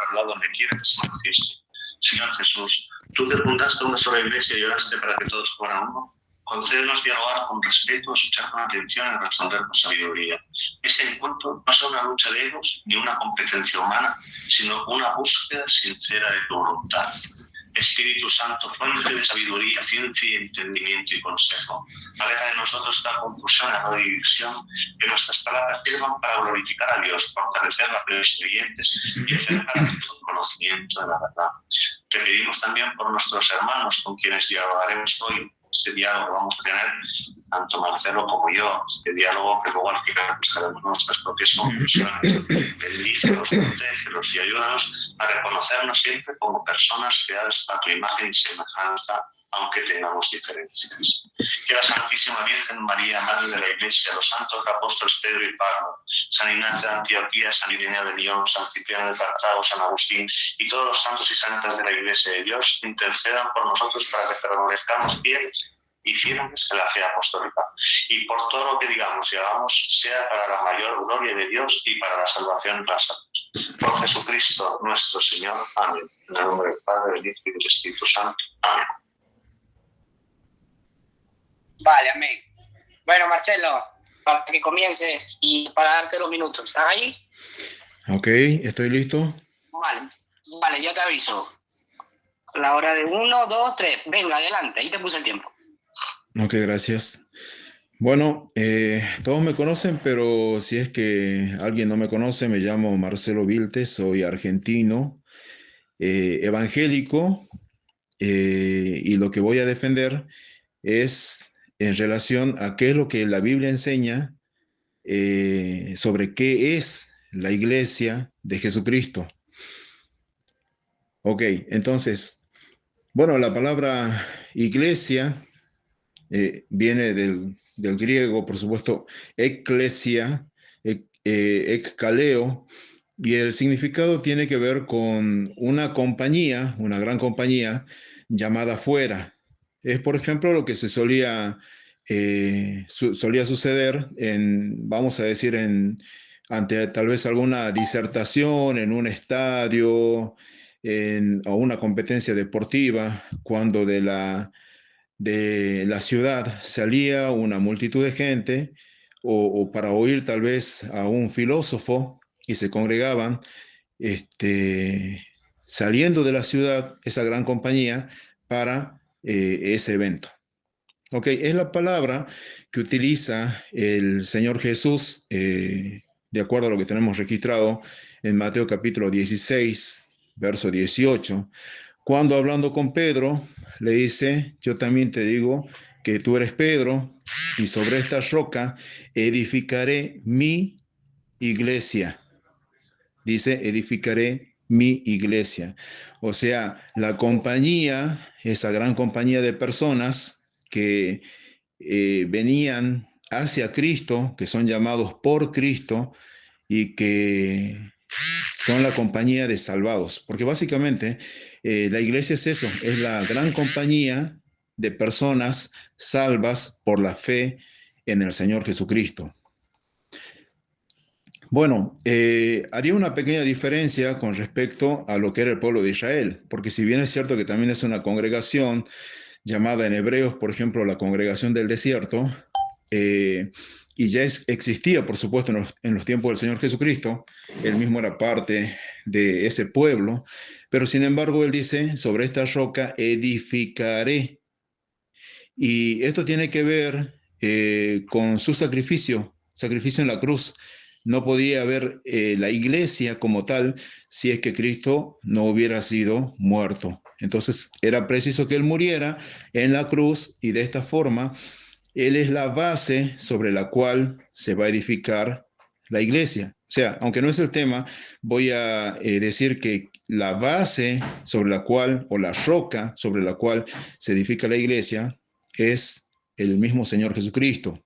revelado donde quiera que se manifieste. Señor Jesús, tú te fundaste una sola iglesia y oraste para que todos fueran uno. Concédenos dialogar con respeto, escuchar con atención y responder con sabiduría. Este encuentro no es una lucha de egos ni una competencia humana, sino una búsqueda sincera de tu voluntad. Espíritu Santo, fuente de sabiduría, ciencia y entendimiento y consejo, aleja de nosotros esta confusión y la división, que nuestras palabras sirvan para glorificar a Dios, fortalecer la fe de los creyentes y acercar a Dios el conocimiento de la verdad. Te pedimos también por nuestros hermanos con quienes dialogaremos hoy. Este diálogo vamos a tener tanto Marcelo como yo, este diálogo que luego al final buscaremos nuestras propias conclusiones. Bendícelos, protégelos y ayúdanos a reconocernos siempre como personas creadas a tu imagen y semejanza, aunque tengamos diferencias. Que la Santísima Virgen María, Madre de la Iglesia, los santos apóstoles Pedro y Pablo, San Ignacio de Antioquía, San Ireneo de Lyon, San Cipriano de Cartago, San Agustín y todos los santos y santas de la Iglesia de Dios intercedan por nosotros para que permanezcamos fieles y firmes en la fe apostólica. Y por todo lo que digamos y hagamos sea para la mayor gloria de Dios y para la salvación de las almas. Por Jesucristo nuestro Señor. Amén. En el nombre del Padre, del Hijo y del Espíritu Santo. Amén. Vale, amén. Bueno, Marcelo, para que comiences y para darte los minutos. ¿Estás ahí? Ok, estoy listo. Vale, yo te aviso. A la hora de 1, 2, 3. Venga, adelante, ahí te puse el tiempo. Ok, gracias. Bueno, todos me conocen, pero si es que alguien no me conoce, me llamo Marcelo Viltes, soy argentino, evangélico, y lo que voy a defender es en relación a qué es lo que la Biblia enseña sobre qué es la iglesia de Jesucristo. Ok, entonces, bueno, la palabra iglesia viene del griego, por supuesto, eklesia, ekkaleo, y el significado tiene que ver con una compañía, una gran compañía llamada fuera. Es, por ejemplo, lo que se solía suceder vamos a decir, ante tal vez alguna disertación en un estadio o una competencia deportiva, cuando de la ciudad salía una multitud de gente o para oír tal vez a un filósofo y se congregaban, saliendo de la ciudad, esa gran compañía, para ese evento. Ok, es la palabra que utiliza el Señor Jesús, de acuerdo a lo que tenemos registrado en Mateo capítulo 16, verso 18, cuando hablando con Pedro, le dice: yo también te digo que tú eres Pedro, y sobre esta roca edificaré mi iglesia. Dice, edificaré mi iglesia. O sea, la compañía, esa gran compañía de personas que venían hacia Cristo, que son llamados por Cristo y que son la compañía de salvados. Porque básicamente la iglesia es eso, es la gran compañía de personas salvas por la fe en el Señor Jesucristo. Bueno, haría una pequeña diferencia con respecto a lo que era el pueblo de Israel, porque si bien es cierto que también es una congregación llamada en hebreos, por ejemplo, la congregación del desierto, y ya existía, por supuesto, en los tiempos del Señor Jesucristo, él mismo era parte de ese pueblo, pero sin embargo él dice: sobre esta roca edificaré. Y esto tiene que ver con su sacrificio en la cruz. No podía haber la iglesia como tal si es que Cristo no hubiera sido muerto. Entonces era preciso que Él muriera en la cruz, y de esta forma Él es la base sobre la cual se va a edificar la iglesia. O sea, aunque no es el tema, voy a decir que la base sobre la cual, o la roca sobre la cual se edifica la iglesia, es el mismo Señor Jesucristo.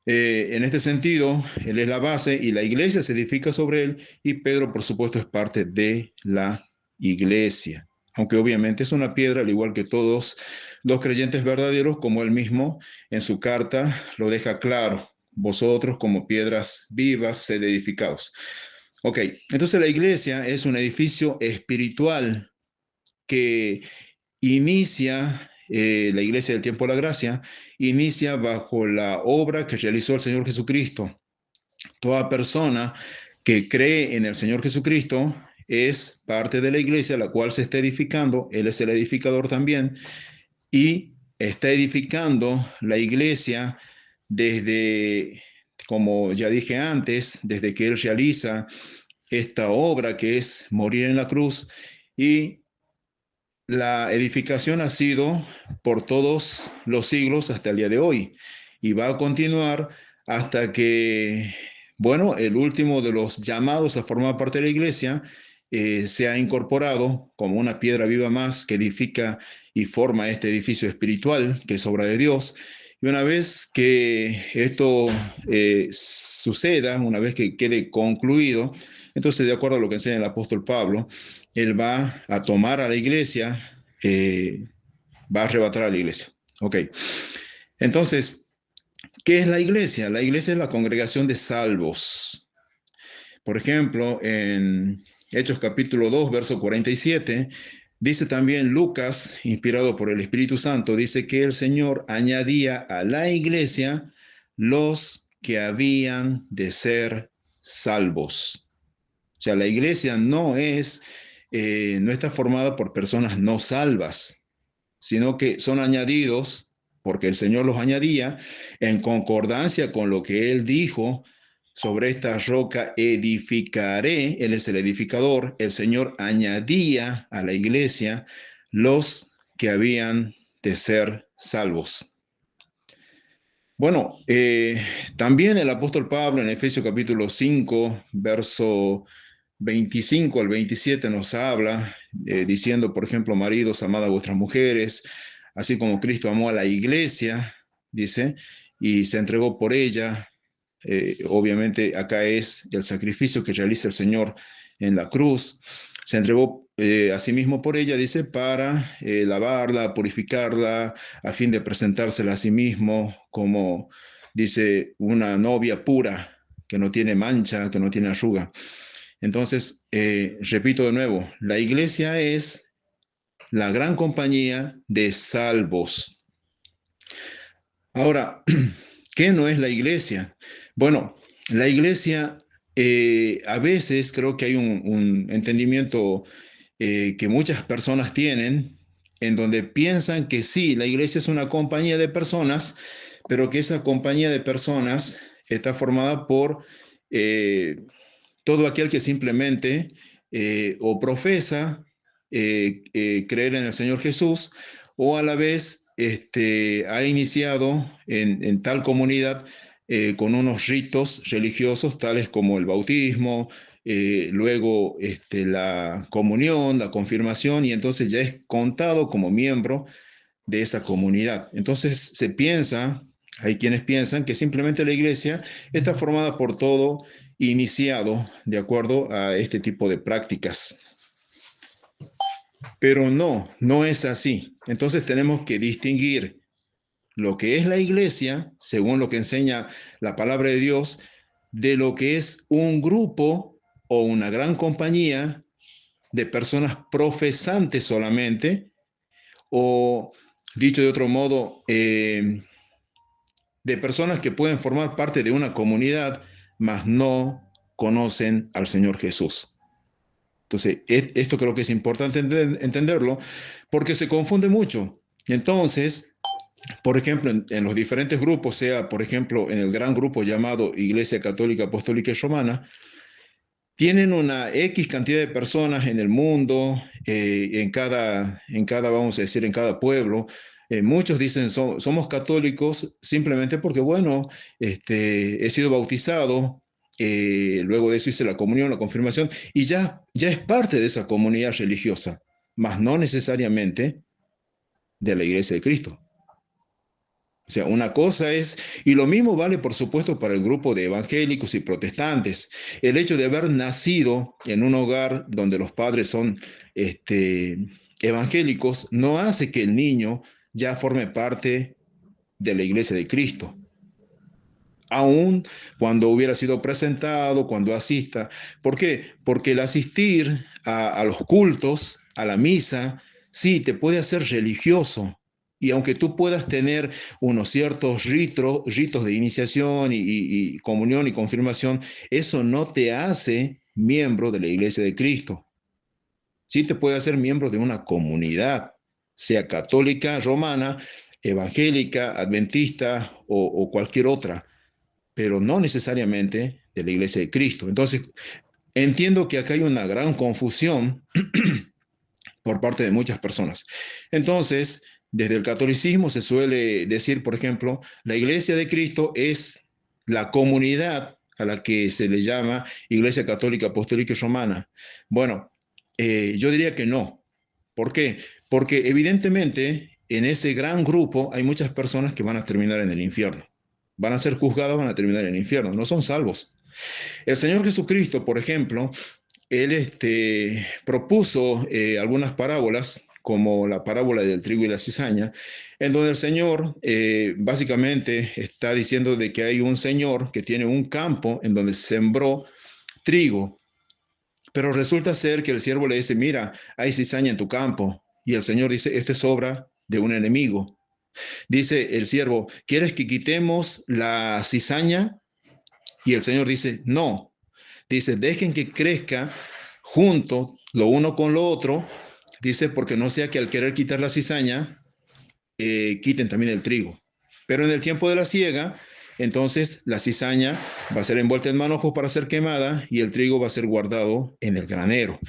En este sentido, Él es la base y la iglesia se edifica sobre Él, y Pedro, por supuesto, es parte de la iglesia, aunque obviamente es una piedra, al igual que todos los creyentes verdaderos, como Él mismo en su carta lo deja claro: vosotros como piedras vivas sed edificados. Ok, entonces la iglesia es un edificio espiritual que inicia, la iglesia del tiempo de la gracia, inicia bajo la obra que realizó el Señor Jesucristo. Toda persona que cree en el Señor Jesucristo es parte de la iglesia, la cual se está edificando. Él es el edificador también y está edificando la iglesia desde, como ya dije antes, desde que Él realiza esta obra que es morir en la cruz, y la edificación ha sido por todos los siglos hasta el día de hoy y va a continuar hasta que, bueno, el último de los llamados a formar parte de la iglesia se ha incorporado como una piedra viva más que edifica y forma este edificio espiritual que es obra de Dios. Y una vez que esto suceda, una vez que quede concluido, entonces, de acuerdo a lo que enseña el apóstol Pablo, él va a tomar a la iglesia, va a arrebatar a la iglesia. Ok, entonces, ¿qué es la iglesia? La iglesia es la congregación de salvos. Por ejemplo, en Hechos capítulo 2, verso 47, dice también Lucas, inspirado por el Espíritu Santo, dice que el Señor añadía a la iglesia los que habían de ser salvos. O sea, la iglesia no está formada por personas no salvas, sino que son añadidos, porque el Señor los añadía, en concordancia con lo que Él dijo, sobre esta roca edificaré. Él es el edificador. El Señor añadía a la iglesia los que habían de ser salvos. Bueno, también el apóstol Pablo en Efesios capítulo 5, verso 25 al 27 nos habla, diciendo, por ejemplo, maridos, amad a vuestras mujeres, así como Cristo amó a la iglesia, dice, y se entregó por ella. Obviamente acá es el sacrificio que realiza el Señor en la cruz. Se entregó a sí mismo por ella, dice, para lavarla, purificarla, a fin de presentársela a sí mismo como, dice, una novia pura, que no tiene mancha, que no tiene arruga. Entonces, repito de nuevo, la iglesia es la gran compañía de salvos. Ahora, ¿qué no es la iglesia? Bueno, la iglesia, a veces creo que hay un entendimiento que muchas personas tienen, en donde piensan que sí, la iglesia es una compañía de personas, pero que esa compañía de personas está formada por todo aquel que simplemente o profesa creer en el Señor Jesús, o a la vez ha iniciado en tal comunidad con unos ritos religiosos tales como el bautismo, luego la comunión, la confirmación, y entonces ya es contado como miembro de esa comunidad. Entonces se piensa, hay quienes piensan que simplemente la iglesia está formada por todo iniciado de acuerdo a este tipo de prácticas. Pero no, no es así. Entonces tenemos que distinguir lo que es la iglesia, según lo que enseña la palabra de Dios, de lo que es un grupo o una gran compañía de personas profesantes solamente, o dicho de otro modo, de personas que pueden formar parte de una comunidad, mas no conocen al Señor Jesús. Entonces, esto creo que es importante entenderlo porque se confunde mucho. Entonces, por ejemplo, en los diferentes grupos, sea, por ejemplo, en el gran grupo llamado Iglesia Católica, Apostólica y Romana, tienen una X cantidad de personas en el mundo, vamos a decir, en cada pueblo. Muchos dicen, somos católicos simplemente porque, bueno, he sido bautizado, luego de eso hice la comunión, la confirmación, y ya es parte de esa comunidad religiosa, mas no necesariamente de la Iglesia de Cristo. O sea, una cosa es, y lo mismo vale, por supuesto, para el grupo de evangélicos y protestantes. El hecho de haber nacido en un hogar donde los padres son evangélicos no hace que el niño ya forme parte de la iglesia de Cristo. aún cuando hubiera sido presentado, cuando asista. ¿Por qué? Porque el asistir a los cultos, a la misa, sí, te puede hacer religioso. Y aunque tú puedas tener unos ciertos ritos de iniciación y comunión y confirmación, eso no te hace miembro de la Iglesia de Cristo. Sí te puede hacer miembro de una comunidad, sea católica, romana, evangélica, adventista o cualquier otra, pero no necesariamente de la Iglesia de Cristo. Entonces, entiendo que acá hay una gran confusión por parte de muchas personas. Entonces, desde el catolicismo se suele decir, por ejemplo, la Iglesia de Cristo es la comunidad a la que se le llama Iglesia Católica Apostólica y Romana. Bueno, yo diría que no. ¿Por qué? Porque evidentemente en ese gran grupo hay muchas personas que van a terminar en el infierno. Van a ser juzgados, van a terminar en el infierno, no son salvos. El Señor Jesucristo, por ejemplo, él propuso algunas parábolas, como la parábola del trigo y la cizaña, en donde el Señor básicamente está diciendo de que hay un señor que tiene un campo en donde sembró trigo, pero resulta ser que el siervo le dice, mira, hay cizaña en tu campo, y el Señor dice, esto es obra de un enemigo. Dice el siervo, ¿quieres que quitemos la cizaña? Y el Señor dice, no. Dice, dejen que crezca junto lo uno con lo otro. Dice, porque no sea que al querer quitar la cizaña, quiten también el trigo. Pero en el tiempo de la siega, entonces la cizaña va a ser envuelta en manojos para ser quemada y el trigo va a ser guardado en el granero.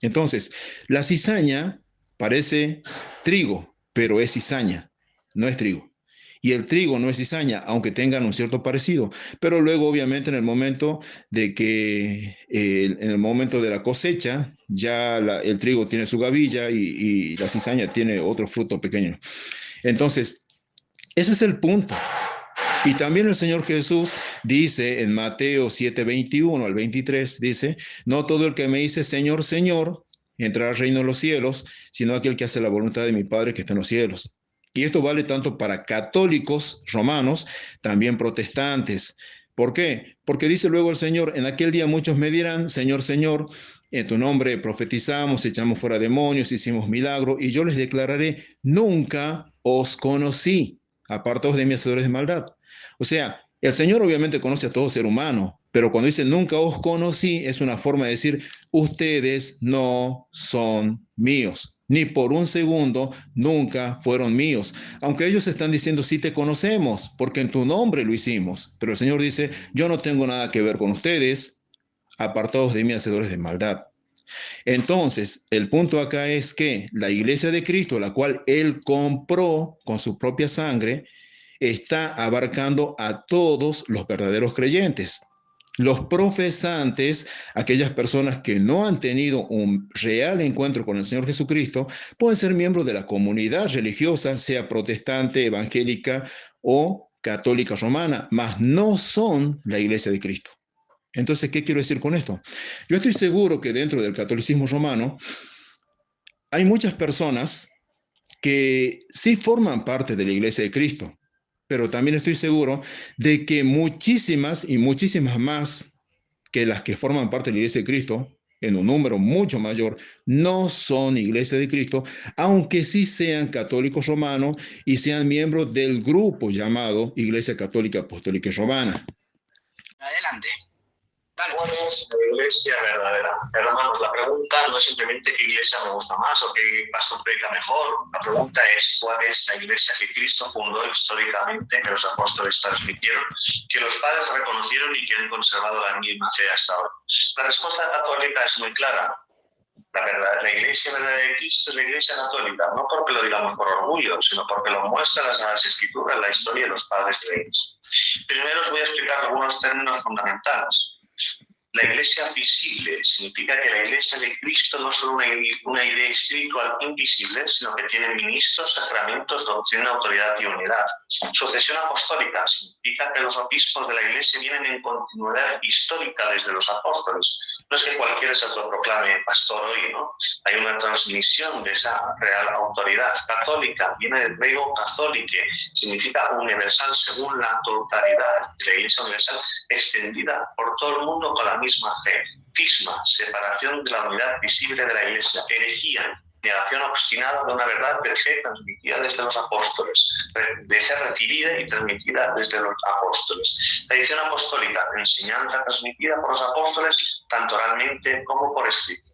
Entonces, la cizaña parece trigo, pero es cizaña, no es trigo. Y el trigo no es cizaña, aunque tengan un cierto parecido. Pero luego, obviamente, en el momento de que, en el momento de la cosecha, ya el trigo tiene su gavilla y la cizaña tiene otro fruto pequeño. Entonces, ese es el punto. Y también el Señor Jesús dice en Mateo 7:21 al 23, dice, no todo el que me dice Señor, Señor, entrará al reino de los cielos, sino aquel que hace la voluntad de mi Padre que está en los cielos. Y esto vale tanto para católicos romanos, también protestantes. ¿Por qué? Porque dice luego el Señor, en aquel día muchos me dirán, Señor, Señor, en tu nombre profetizamos, echamos fuera demonios, hicimos milagros, y yo les declararé, nunca os conocí, apartaos de mí, hacedores de maldad. O sea, el Señor obviamente conoce a todo ser humano, pero cuando dice nunca os conocí, es una forma de decir, ustedes no son míos. Ni por un segundo nunca fueron míos. Aunque ellos están diciendo, sí te conocemos, porque en tu nombre lo hicimos. Pero el Señor dice, yo no tengo nada que ver con ustedes, apartados de mí, hacedores de maldad. Entonces, el punto acá es que la iglesia de Cristo, la cual Él compró con su propia sangre, está abarcando a todos los verdaderos creyentes. Los profesantes, aquellas personas que no han tenido un real encuentro con el Señor Jesucristo, pueden ser miembros de la comunidad religiosa, sea protestante, evangélica o católica romana, mas no son la iglesia de Cristo. Entonces, ¿qué quiero decir con esto? Yo estoy seguro que dentro del catolicismo romano hay muchas personas que sí forman parte de la iglesia de Cristo, pero también estoy seguro de que muchísimas y muchísimas más que las que forman parte de la iglesia de Cristo, en un número mucho mayor, no son iglesia de Cristo, aunque sí sean católicos romanos y sean miembros del grupo llamado Iglesia Católica Apostólica y Romana. Adelante. Dale. ¿Cuál es la iglesia verdadera? Hermanos, la pregunta no es simplemente qué iglesia me gusta más o qué pastor predica mejor. La pregunta es cuál es la iglesia que Cristo fundó históricamente, que los apóstoles transmitieron, que los padres reconocieron y que han conservado la misma fe hasta ahora. La respuesta católica es muy clara. La iglesia verdadera de Cristo es la iglesia católica, no porque lo digamos por orgullo, sino porque lo muestran las escrituras, la historia de los padres de la iglesia. Primero os voy a explicar algunos términos fundamentales. La iglesia visible significa que la iglesia de Cristo no es solo una idea espiritual invisible, sino que tiene ministros, sacramentos, doctrina, autoridad y unidad. Sucesión apostólica significa que los obispos de la Iglesia vienen en continuidad histórica desde los apóstoles. No es que cualquiera se autoproclame pastor hoy, ¿no? Hay una transmisión de esa real autoridad. Católica viene del griego catholique, significa universal según la totalidad de la Iglesia universal, extendida por todo el mundo con la misma fe. Cisma, separación de la unidad visible de la Iglesia. Herejía, negación obstinada de una verdad de fe transmitida desde los apóstoles, de fe recibida y transmitida desde los apóstoles. Tradición apostólica, enseñanza transmitida por los apóstoles tanto oralmente como por escrito.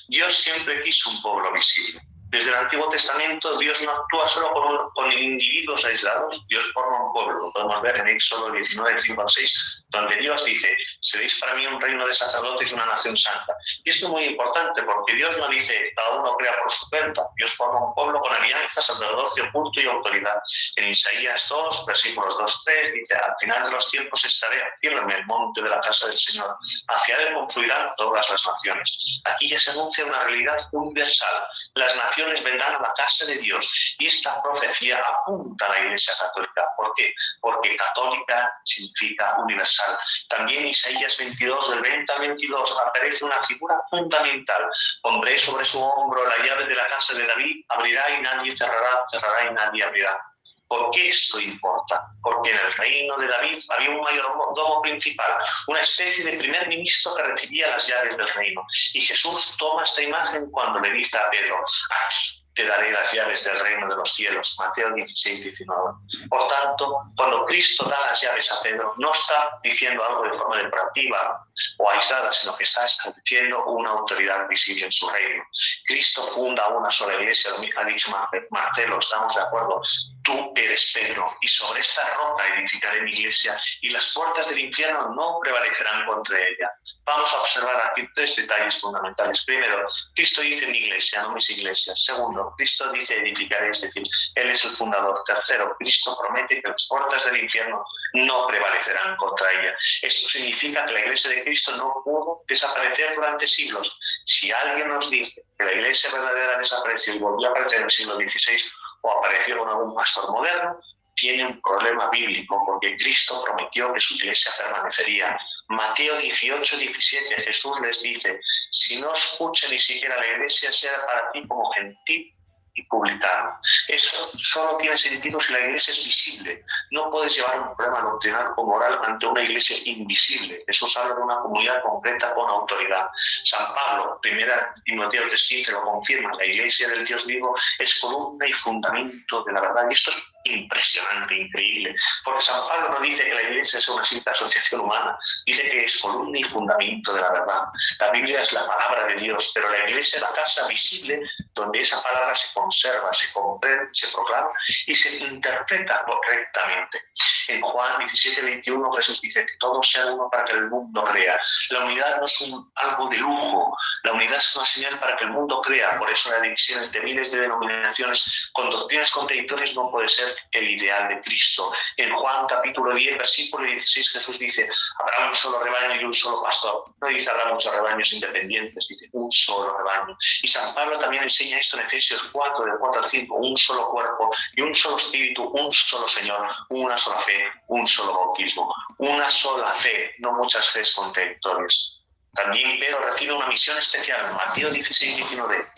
Dios siempre quiso un pueblo visible. Desde el Antiguo Testamento, Dios no actúa solo con individuos aislados, Dios forma un pueblo. Lo podemos ver en Éxodo 19, 5 al 6, donde Dios dice: seréis para mí un reino de sacerdotes y una nación santa. Y esto es muy importante, porque Dios no dice cada uno crea por su cuenta. Dios forma un pueblo con alianza, sacerdocio, culto y autoridad. En Isaías 2, versículos 2, 3, dice: al final de los tiempos estaré firme en el monte de la casa del Señor. Hacia él confluirán todas las naciones. Aquí ya se anuncia una realidad universal. Las naciones vendrán a la casa de Dios, y esta profecía apunta a la Iglesia católica. ¿Por qué? Porque católica significa universal. También Isaías 22, del 20 al 22, aparece una figura fundamental. Pondré sobre su hombro la llave de la casa de David, abrirá y nadie cerrará, cerrará y nadie abrirá. ¿Por qué esto importa? Porque en el reino de David había un mayordomo principal, una especie de primer ministro que recibía las llaves del reino. Y Jesús toma esta imagen cuando le dice a Pedro: aquí te daré las llaves del reino de los cielos. Mateo 16, 19. Por tanto, cuando Cristo da las llaves a Pedro, no está diciendo algo de forma decorativa o aislada, sino que está estableciendo una autoridad visible en su reino. Cristo funda una sola iglesia, ha dicho Marcelo, estamos de acuerdo. Tú eres Pedro, y sobre esta roca edificaré mi iglesia, y las puertas del infierno no prevalecerán contra ella. Vamos a observar aquí tres detalles fundamentales. Primero, Cristo dice mi iglesia, no mis iglesias. Segundo, Cristo dice edificaré, es decir, Él es el fundador. Tercero, Cristo promete que las puertas del infierno no prevalecerán contra ella. Esto significa que la iglesia de Cristo no pudo desaparecer durante siglos. Si alguien nos dice que la iglesia verdadera desapareció y volvió a aparecer en el siglo XVI, o apareció con algún pastor moderno, tiene un problema bíblico, porque Cristo prometió que su iglesia permanecería. Mateo 18, 17, Jesús les dice: si no escucha ni siquiera la iglesia, sea para ti como gentil y publicano. Eso solo tiene sentido si la iglesia es visible. No puedes llevar un problema doctrinal o moral ante una iglesia invisible. Jesús habla de una comunidad concreta con autoridad. San Pablo, 1 Timoteo 3:15, lo confirma: la iglesia del Dios vivo es columna y fundamento de la verdad. Y esto es impresionante, increíble, porque San Pablo no dice que la iglesia es una simple asociación humana, dice que es columna y fundamento de la verdad. La Biblia es la palabra de Dios, pero la iglesia es la casa visible donde esa palabra se conserva, se comprende, se proclama y se interpreta correctamente. En Juan 17, 21, Jesús dice que todos sean uno para que el mundo crea. La unidad no es algo de lujo, la unidad es una señal para que el mundo crea. Por eso la división entre miles de denominaciones con doctrinas contradictorias no puede ser el ideal de Cristo. En Juan capítulo 10, versículo 16, Jesús dice: habrá un solo rebaño y un solo pastor. No dice habrá muchos rebaños independientes, dice un solo rebaño. Y San Pablo también enseña esto en Efesios 4, del 4 al 5, un solo cuerpo y un solo espíritu, un solo Señor, una sola fe, un solo bautismo, una sola fe, no muchas fees contradictorias. También Pedro recibe una misión especial en Mateo 16, 19.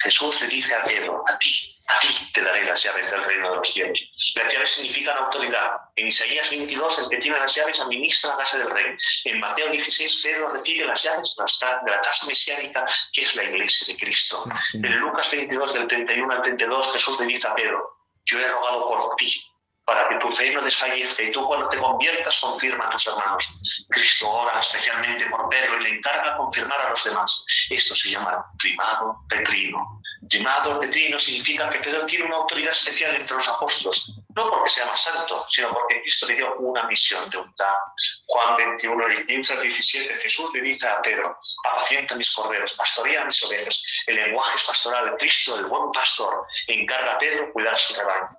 Jesús le dice a Pedro: a ti te daré las llaves del reino de los cielos. Las llaves significan autoridad. En Isaías 22, el que tiene las llaves administra la casa del rey. En Mateo 16, Pedro recibe las llaves de la casa mesiánica, que es la iglesia de Cristo. En Lucas 22, del 31 al 32, Jesús le dice a Pedro: yo he rogado por ti, para que tu fe no desfallezca, y tú cuando te conviertas confirma a tus hermanos. Cristo ora especialmente por Pedro y le encarga confirmar a los demás. Esto se llama primado petrino. Primado petrino significa que Pedro tiene una autoridad especial entre los apóstoles, no porque sea más santo, sino porque Cristo le dio una misión de unidad. Juan 21, del 15 al 17, Jesús le dice a Pedro: apacienta mis corderos, pastorea mis ovejas. El lenguaje es pastoral de Cristo, el buen pastor, encarga a Pedro cuidar su rebaño.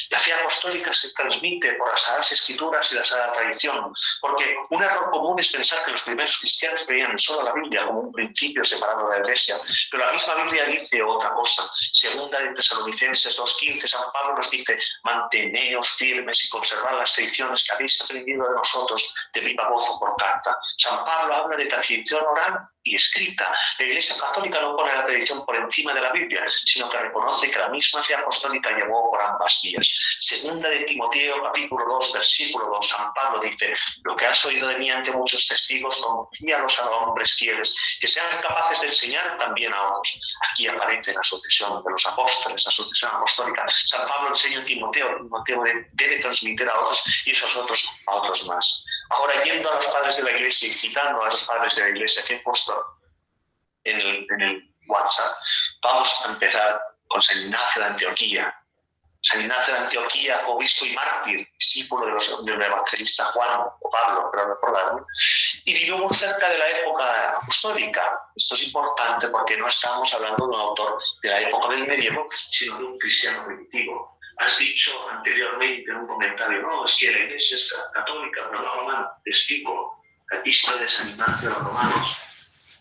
La fe apostólica se transmite por las Sagradas Escrituras y la Sagrada Tradición, porque un error común es pensar que los primeros cristianos creían solo la Biblia como un principio separado de la Iglesia, pero la misma Biblia dice otra una cosa. Segunda de Tesalonicenses 2:15, San Pablo nos dice: manteneos firmes y conservad las tradiciones que habéis aprendido de nosotros de viva voz o por carta. San Pablo habla de tradición oral y escrita. La Iglesia Católica no pone la tradición por encima de la Biblia, sino que reconoce que la misma fe apostólica llevó por ambas vías. Segunda de Timoteo, capítulo 2, versículo 2, San Pablo dice: lo que has oído de mí ante muchos testigos, confíalos a los hombres fieles, que sean capaces de enseñar también a otros. Aquí aparece la sucesión de los apóstoles, la sucesión apostólica. San Pablo enseña a Timoteo debe transmitir a otros y esos otros a otros más. Ahora, yendo a los padres de la Iglesia y citando a los padres de la Iglesia que he puesto en el WhatsApp, vamos a empezar con San Ignacio de Antioquía. San Ignacio de Antioquía, obispo y mártir, discípulo del evangelista Juan o Pablo, pero recordarlo, y vivió muy cerca de la época apostólica. Esto es importante porque no estamos hablando de un autor de la época del medievo, sino de un cristiano primitivo. Has dicho anteriormente en un comentario: no, es que la Iglesia es católica, pero no romana. Te explico. La epístola de San Ignacio de los Romanos.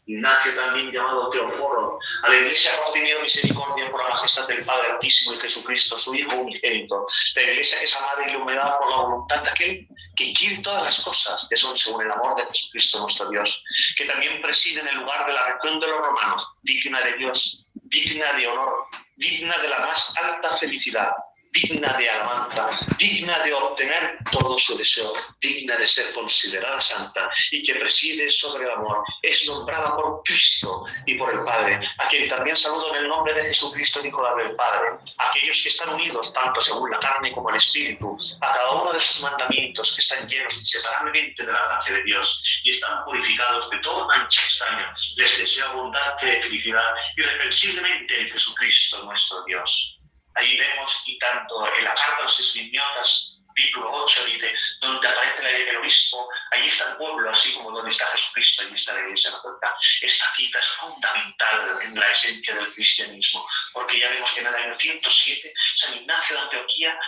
Ignacio, también llamado Teoforo, a la Iglesia ha obtenido misericordia por la majestad del Padre Altísimo y Jesucristo, su Hijo unigénito. La Iglesia que es amada y iluminada por la voluntad de aquel que quiere todas las cosas que son según el amor de Jesucristo nuestro Dios, que también preside en el lugar de la región de los romanos, digna de Dios, digna de honor, digna de la más alta felicidad, digna de alabanza, digna de obtener todo su deseo, digna de ser considerada santa y que preside sobre el amor, es nombrada por Cristo y por el Padre, a quien también saludo en el nombre de Jesucristo, Hijo del Padre, aquellos que están unidos tanto según la carne como el Espíritu, a cada uno de sus mandamientos, que están llenos inseparablemente de la gracia de Dios y están purificados de toda mancha extraña, les deseo abundante de felicidad irreprensiblemente en Jesucristo nuestro Dios. Ahí vemos, y tanto en la carta a los Esmirniotas, capítulo 8, dice: donde aparece el obispo, ahí está el pueblo, así como donde está Jesucristo, ahí está la Iglesia Católica. Esta cita es fundamental en la esencia del cristianismo, porque ya vemos que en el año 107, San Ignacio de Antioquía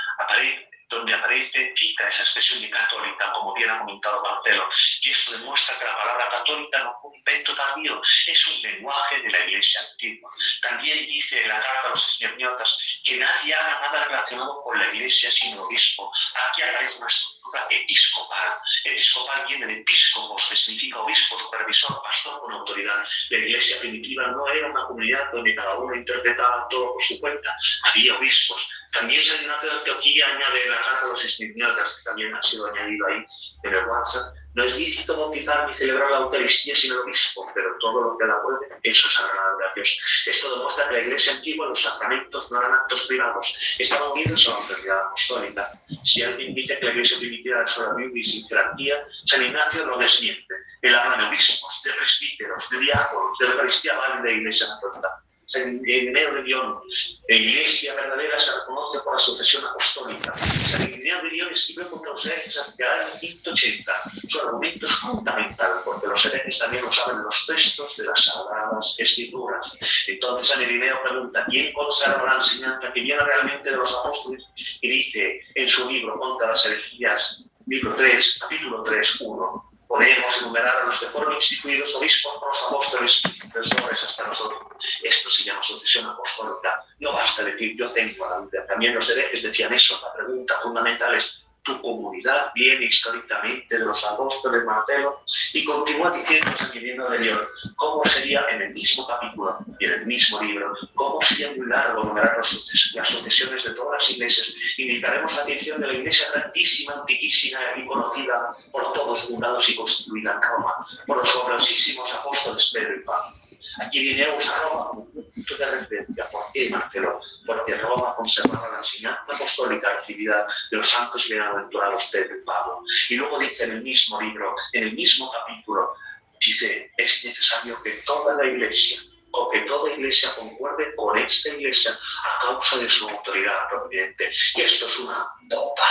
cita esa expresión de católica, como bien ha comentado Marcelo, y esto demuestra que la palabra católica no fue un invento tardío, es un lenguaje de la Iglesia antigua. También dice en la carta a los Esmirniotas que nadie haga nada relacionado con la Iglesia sino el obispo. Aquí aparece una estructura episcopal. Episcopal viene de episcopos, que significa obispo, supervisor, pastor con autoridad. La Iglesia primitiva no era una comunidad donde cada uno interpretaba todo por su cuenta, había obispos. También San Ignacio de Antioquía añade en la carta a los Esmirniotas, que también ha sido añadido ahí en el WhatsApp: no es lícito bautizar ni celebrar la Eucaristía sin el obispo, pero todo lo que la puede, eso es agradable a Dios. Esto demuestra que la Iglesia antigua, los sacramentos no eran actos privados, estaban unidos a la autoridad apostólica. Si alguien dice que la Iglesia primitiva era solo Biblia y sin jerarquía, San Ignacio lo desmiente. Él habla de obispos, de presbíteros, de diáconos, de la Eucaristía válida de la Iglesia Católica. San Ireneo de Lyon, la Iglesia verdadera se reconoce por la sucesión apostólica. San Ireneo de Lyon escribió contra los herejes hacia el año 180. Su argumento es fundamental, porque los herejes también usaban los textos de las Sagradas Escrituras. Entonces San Ireneo pregunta: ¿quién conserva la enseñanza que viene realmente de los apóstoles? Y dice en su libro Contra las herejías, libro 3, capítulo 3, 1. Podemos enumerar a los que fueron instituidos obispos por los apóstoles y sucesores hasta nosotros. Esto se llama sucesión apostólica. No basta decir yo tengo la Biblia. También los herejes decían eso. La pregunta fundamental es: ¿tu comunidad viene históricamente de los apóstoles, Marcelo? Y continúa diciendo San Ireneo de Lyon: ¿cómo sería en el mismo capítulo y en el mismo libro? ¿Cómo sería muy largo enumerar las sucesiones de todas las iglesias? Indicaremos la atención de la Iglesia grandísima, antiquísima y conocida por todos, fundados y constituida en Roma por los poderosísimos apóstoles Pedro y Pablo. Aquí Ireneo usa Roma como punto de referencia. ¿Por qué, Marcelo? Porque Roma conservaba la enseñanza apostólica recibida de los santos y bienaventurados Pedro y Pablo. Y luego dice en el mismo libro, en el mismo capítulo, dice: es necesario que toda la Iglesia, o que toda Iglesia concuerde con esta Iglesia a causa de su autoridad providente. Y esto es una bomba.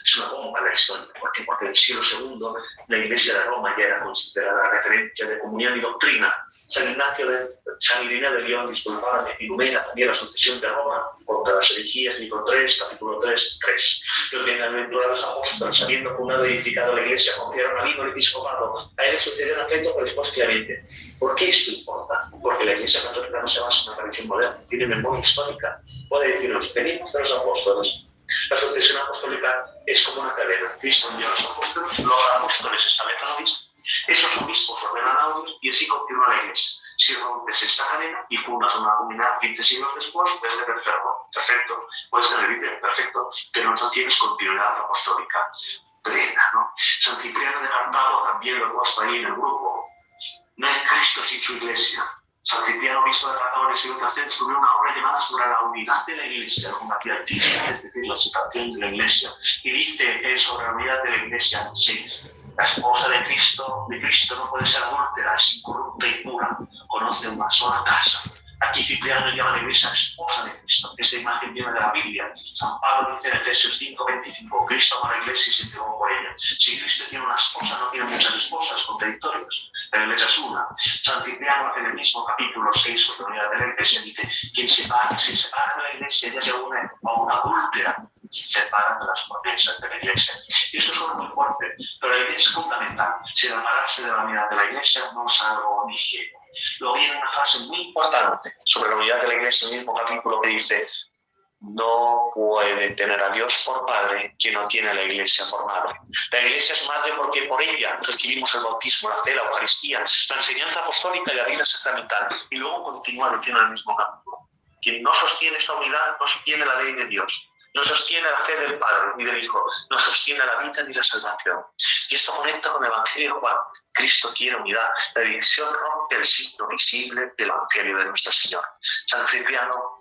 Es una bomba en la historia. ¿Por qué? Porque en el siglo II la Iglesia de Roma ya era considerada referencia de comunión y doctrina. San Ireneo de Lyon, enumera también la sucesión de Roma contra las herejías, libro 3, capítulo 3, 3. Los bienaventurados apóstoles, habiendo fundado y edificado la Iglesia, confiaron al Hijo del episcopado. A él sucedieron afecto por posteriormente. ¿Por qué esto importa? Porque la Iglesia Católica católica no se basa en una tradición moderna, tiene memoria histórica. Puede deciros, venimos de los apóstoles. La sucesión apostólica es como una cadena. Cristo envió a los apóstoles, los apóstoles establecen obispos, esos obispos ordenan a otros y así continúa la iglesia. Si rompes esta cadena y fundas una comunidad 20 siglos después, puedes ser enfermo, perfecto, puedes ser libre, perfecto, pero no tienes continuidad apostólica plena, ¿no? San Cipriano de Cartago también lo he puesto ahí en el grupo. No hay Cristo sin su iglesia. San Cipriano, obispo de Cartago en el siglo III, escribió una obra llamada sobre la unidad de la iglesia, como artista, es decir, la separación de la iglesia. Y dice sobre la unidad de la iglesia, sí, la esposa de Cristo no puede ser adúltera, es incorrupta y pura, conoce una sola casa. Aquí Cipriano llama a la iglesia esposa de Cristo. Esa imagen viene de la Biblia. San Pablo dice en Efesios 5:25, Cristo ama a la iglesia y se entregó por ella. Si Cristo tiene una esposa, no tiene muchas esposas contradictorias. La iglesia es una. San Cipriano en el mismo capítulo 6 sobre la unidad de la iglesia dice, quien se separa de la iglesia ya se une a una adúltera. Se separan de las promesas de la iglesia. Y eso suena muy fuerte, pero la iglesia es fundamental. Separarse de la unidad de la iglesia no es algo ligero. Luego viene una frase muy importante sobre la unidad de la iglesia en el mismo capítulo que dice, no puede tener a Dios por padre quien no tiene a la iglesia por madre. La iglesia es madre porque por ella recibimos el bautismo, la fe, la Eucaristía, la enseñanza apostólica y la vida sacramental. Y luego continúa diciendo en el mismo capítulo, quien no sostiene esa unidad no sostiene la ley de Dios. No sostiene la fe del Padre ni del Hijo, no sostiene la vida ni la salvación. Y esto conecta con el Evangelio de Juan. Cristo quiere unidad. La división rompe el signo visible del Evangelio de nuestro Señor. San Cipriano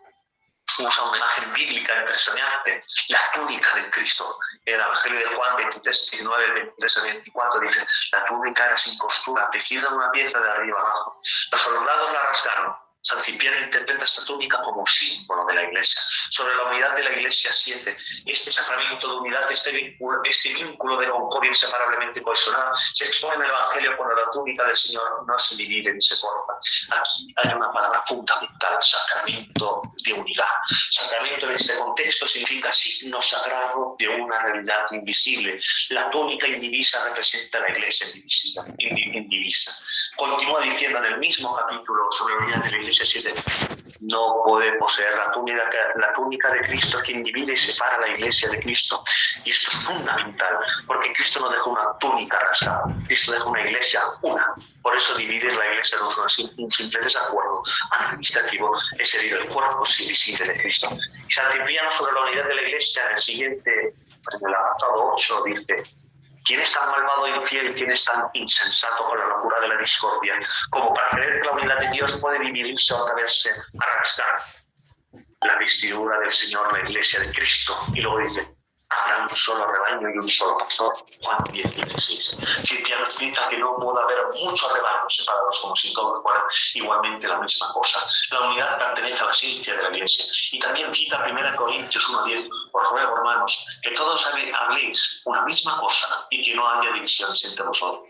usa una imagen bíblica impresionante, la túnica de Cristo. El Evangelio de Juan 23, 19, 23 a 24 dice, la túnica era sin costura, tejida en una pieza de arriba abajo. Los soldados la rasgaron. San Cipriano interpreta esta túnica como un símbolo de la Iglesia. Sobre la unidad de la Iglesia siente este sacramento de unidad, este vínculo de concordia inseparablemente cohesionada, se expone en el Evangelio cuando la túnica del Señor no se divide ni se corta. Aquí hay una palabra fundamental, sacramento de unidad. Sacramento en este contexto significa signo sagrado de una realidad invisible. La túnica indivisa representa la Iglesia indivisa. Continúa diciendo en el mismo capítulo sobre la unidad de la Iglesia 7, no puede poseer la túnica de Cristo quien divide y separa la Iglesia de Cristo. Y esto es fundamental, porque Cristo no dejó una túnica rasgada, Cristo dejó una Iglesia una. Por eso dividir la Iglesia no es un simple desacuerdo administrativo, es herir el cuerpo invisible de Cristo. Y San Cipriano sobre la unidad de la Iglesia en el siguiente, en el apartado 8, dice, ¿quién es tan malvado e infiel? ¿Quién es tan insensato con la locura de la discordia? Como para creer que la unidad de Dios puede dividirse o atreverse a rasgar la vestidura del Señor, la Iglesia de Cristo. Y luego dice, habrá un solo rebaño y un solo pastor. Juan 10:16. Cipriano explica que no puede haber muchos rebaños separados como si todos fueran igualmente la misma cosa. La unidad pertenece a la esencia de la Iglesia. Y también cita 1 Corintios 1:10, os ruego, hermanos, que todos habléis una misma cosa y que no haya divisiones entre vosotros.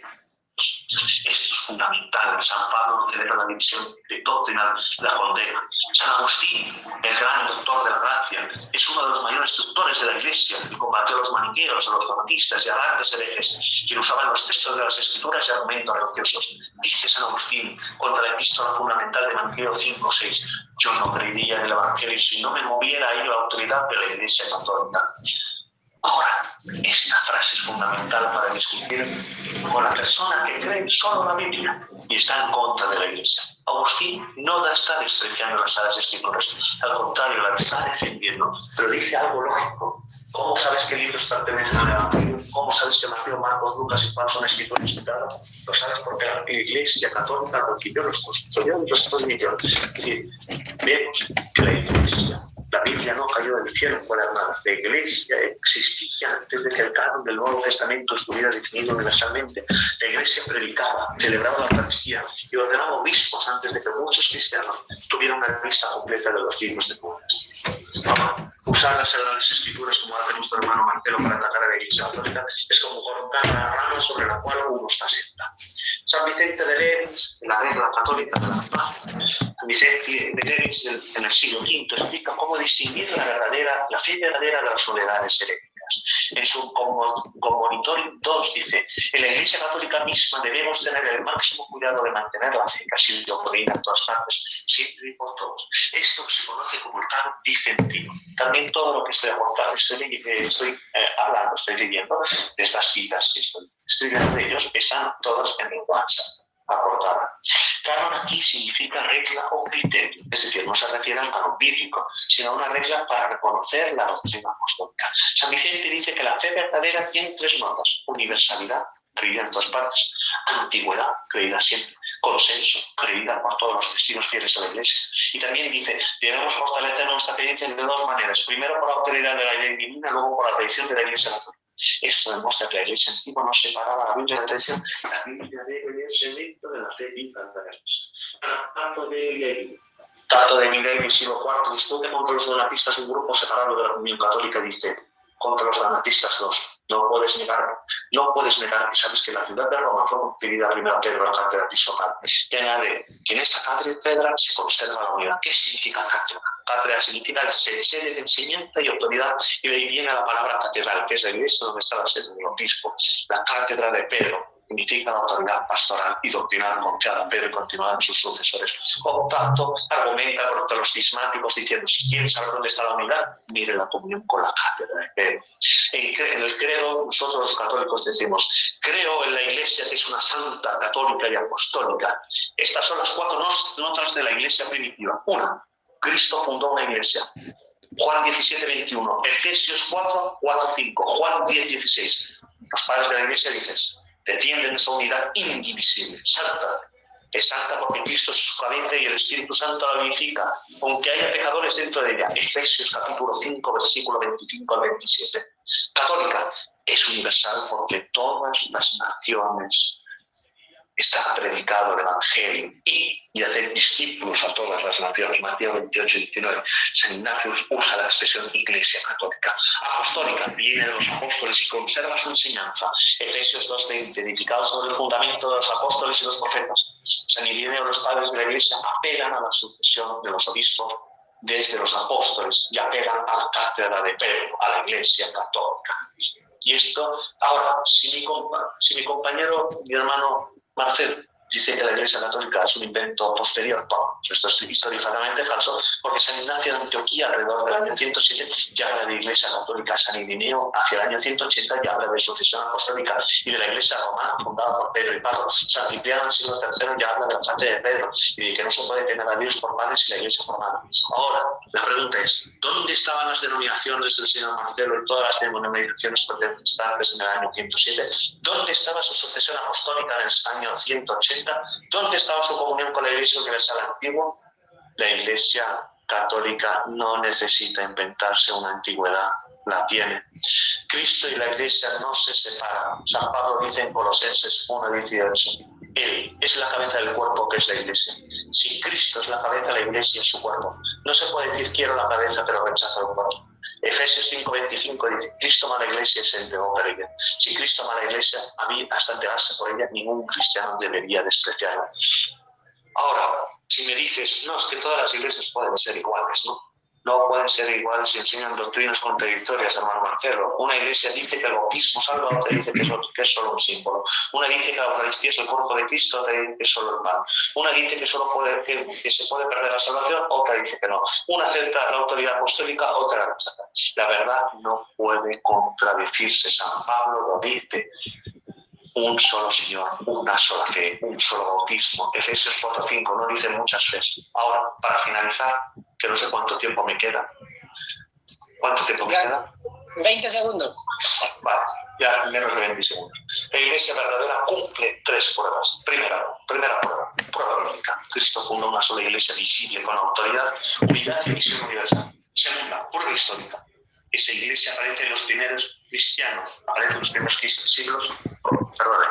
Esto es fundamental. San Pablo no celebra la división de doctrina, la condena. San Agustín, el gran doctor de la gracia, es uno de los mayores doctores de la Iglesia que combatió a los maniqueos, a los dogmatistas y a grandes herejes, quien usaban los textos de las Escrituras y argumentos religiosos. Dice San Agustín, contra la epístola fundamental de Mateo 5:6, yo no creería en el Evangelio si no me moviera ahí la autoridad de la Iglesia católica. Ahora, esta frase es fundamental para discutir con la persona que cree solo la Biblia y está en contra de la Iglesia. Agustín no está despreciando las Sagradas Escrituras, al contrario, la está defendiendo, pero dice algo lógico. ¿Cómo sabes qué libros pertenecen al Evangelio? ¿Cómo sabes que Mateo, Marcos, Lucas y Juan son escrituras inspiradas? Lo sabes porque la Iglesia católica recibió los construyó y los transmitió. Es decir, vemos que la Iglesia, la Biblia no cayó del cielo por las manos. La Iglesia existía antes de que el canon del Nuevo Testamento estuviera definido universalmente. La Iglesia predicaba, celebraba la Eucaristía y ordenaba obispos antes de que muchos cristianos tuvieran una lista completa de los libros de Judas. Usar las Sagradas Escrituras como hace nuestro hermano Marcelo para atacar a la Iglesia Católica es como cortar la rama sobre la cual uno está sentado. San Vicente de Leris, en la regla católica de la paz, Vicente de Leris en el siglo V explica cómo distinguir la fe verdadera de las novedades heréticas. en su Comonitorio 2 dice: en la Iglesia Católica misma debemos tener el máximo cuidado de mantener la fe que ha sido prohibida en todas partes, siempre y por todos. Esto se conoce como el canon vicentino. También todo lo que estoy leyendo de estas citas que estoy escribiendo de ellos están todas en el WhatsApp aportada. Canon aquí significa regla o criterio, es decir, no se refiere al canon bíblico, sino a una regla para reconocer la doctrina apostólica. San Vicente dice que la fe verdadera tiene tres notas: universalidad, creída en todas partes; antigüedad, creída siempre; consenso, creída por todos los testigos fieles a la Iglesia. Y también dice: debemos fortalecer nuestra creencia de dos maneras: primero por la autoridad de la ley divina, luego por la tradición de la Iglesia Católica. Esto demuestra que la Iglesia antigua no separaba la Biblia de la tradición. La Biblia debe leerse dentro de la fe viva de la Iglesia. Tato de Milei, siglo IV, discute contra los donatistas un grupo separado de la Comunión Católica. Dice: contra los donatistas dos, no puedes negar que sabes que la ciudad de Roma fue concedida primero a Pedro la cátedra episcopal. Y añade que en esta cátedra se conserva la unidad. ¿Qué significa cátedra? Cátedra significa el sede de enseñanza y autoridad, y de ahí viene la palabra catedral, que es la iglesia donde está la sede del obispo. La cátedra de Pedro significa la autoridad pastoral y doctrinal confiada a Pedro y continuada en sus sucesores. Por tanto, argumenta contra los cismáticos diciendo: si quieren saber dónde está la unidad, mire la comunión con la cátedra de Pedro. En el credo, nosotros los católicos decimos: creo en la Iglesia que es una santa, católica y apostólica. Estas son las cuatro notas de la Iglesia primitiva. Una: Cristo fundó una Iglesia. Juan 17, 21. Efesios 4, 4, 5. Juan 10, 16. Los padres de la Iglesia dicen: defienden esa unidad indivisible, santa. Es santa porque Cristo es su cabeza y el Espíritu Santo la vivifica, aunque haya pecadores dentro de ella. Efesios capítulo 5, versículo 25 al 27. Católica, es universal porque todas las naciones está predicado el Evangelio y hacer discípulos a todas las naciones. Mateo 28, 19. San Ignacio usa la expresión Iglesia Católica. Apostólica, viene de los apóstoles y conserva su enseñanza. Efesios 2, 20. Edificado sobre el fundamento de los apóstoles y los profetas. San Irineo, los padres de la Iglesia apelan a la sucesión de los obispos desde los apóstoles y apelan a la cátedra de Pedro, a la Iglesia Católica. Y esto, ahora, si mi compañero, mi hermano Marcelo, dice que la Iglesia Católica es un invento posterior, bueno, esto es históricamente falso, porque San Ignacio de Antioquía, alrededor del año 107, ya habla de Iglesia Católica. San Irineo, hacia el año 180, ya habla de sucesión apostólica y de la Iglesia romana, fundada por Pedro y Pablo. San Cipriano, en el siglo III, ya habla de la cátedra de Pedro y de que no se puede tener a Dios por panes y la Iglesia romana. Ahora, la pregunta es: ¿dónde estaban las denominaciones del señor Marcelo y todas las denominaciones protestantes en el año 107? ¿Dónde estaba su sucesión apostólica en el año 180? ¿Dónde estaba su comunión con la Iglesia Universal Antigua? La Iglesia Católica no necesita inventarse una antigüedad, la tiene. Cristo y la Iglesia no se separan. San Pablo dice en Colosenses 1:18: Él es la cabeza del cuerpo, que es la Iglesia. Si Cristo es la cabeza, la Iglesia es su cuerpo. No se puede decir quiero la cabeza pero rechazo el cuerpo. Efesios 5:25 dice: Cristo ama a la Iglesia y se entregó por ella. Si Cristo ama a la Iglesia, a mí, hasta entregarse por ella, ningún cristiano debería despreciarla. Ahora, si me dices: no, es que todas las iglesias pueden ser iguales, ¿no? No pueden ser iguales si enseñan doctrinas contradictorias, hermano Marcelo. Una iglesia dice que el bautismo salva, otra dice que es solo un símbolo. Una dice que la Eucaristía es el cuerpo de Cristo, otra dice que es solo el pan. Una dice que se puede perder la salvación, otra dice que no. Una acepta la autoridad apostólica, otra la rechaza. La verdad no puede contradecirse. San Pablo lo dice: un solo Señor, una sola fe, un solo bautismo. Efesios 4:5, no dice muchas veces. Ahora, para finalizar, que no sé cuánto tiempo me queda. ¿Cuánto tiempo me queda? 20 segundos. Vale, ya menos de 20 segundos. La Iglesia verdadera cumple tres pruebas. Primera prueba lógica. Cristo fundó una sola Iglesia visible con autoridad, unidad y misión universal. Segunda, prueba histórica. Esa Iglesia aparece en los primeros cristianos, aparece en los primeros siglos.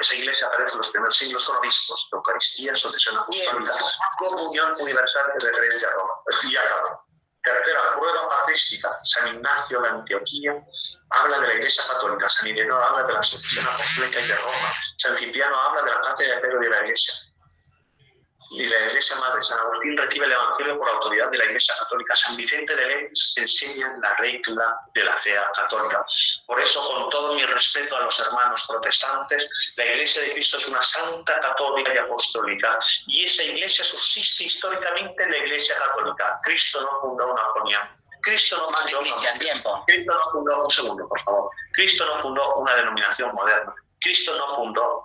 Esa Iglesia aparece en los primeros siglos con obispos, Eucaristía, sucesión apostólica, comunión universal de referencia a Roma. Y acaba. Tercera prueba patrística. San Ignacio de Antioquía habla de la Iglesia Católica. San Ireneo habla de la sucesión apostólica y de Roma. San Cipriano habla de la cátedra de Pedro y de la Iglesia. y la Iglesia Madre San Agustín recibe el Evangelio por autoridad de la Iglesia Católica. San Vicente de Leves enseña la regla de la fe católica. Por eso, con todo mi respeto a los hermanos protestantes, la Iglesia de Cristo es una santa, católica y apostólica, y esa Iglesia subsiste históricamente en la Iglesia Católica. Cristo no fundó una comunidad. Cristo no fundó, un segundo, por favor. Cristo no fundó una denominación moderna. Cristo no fundó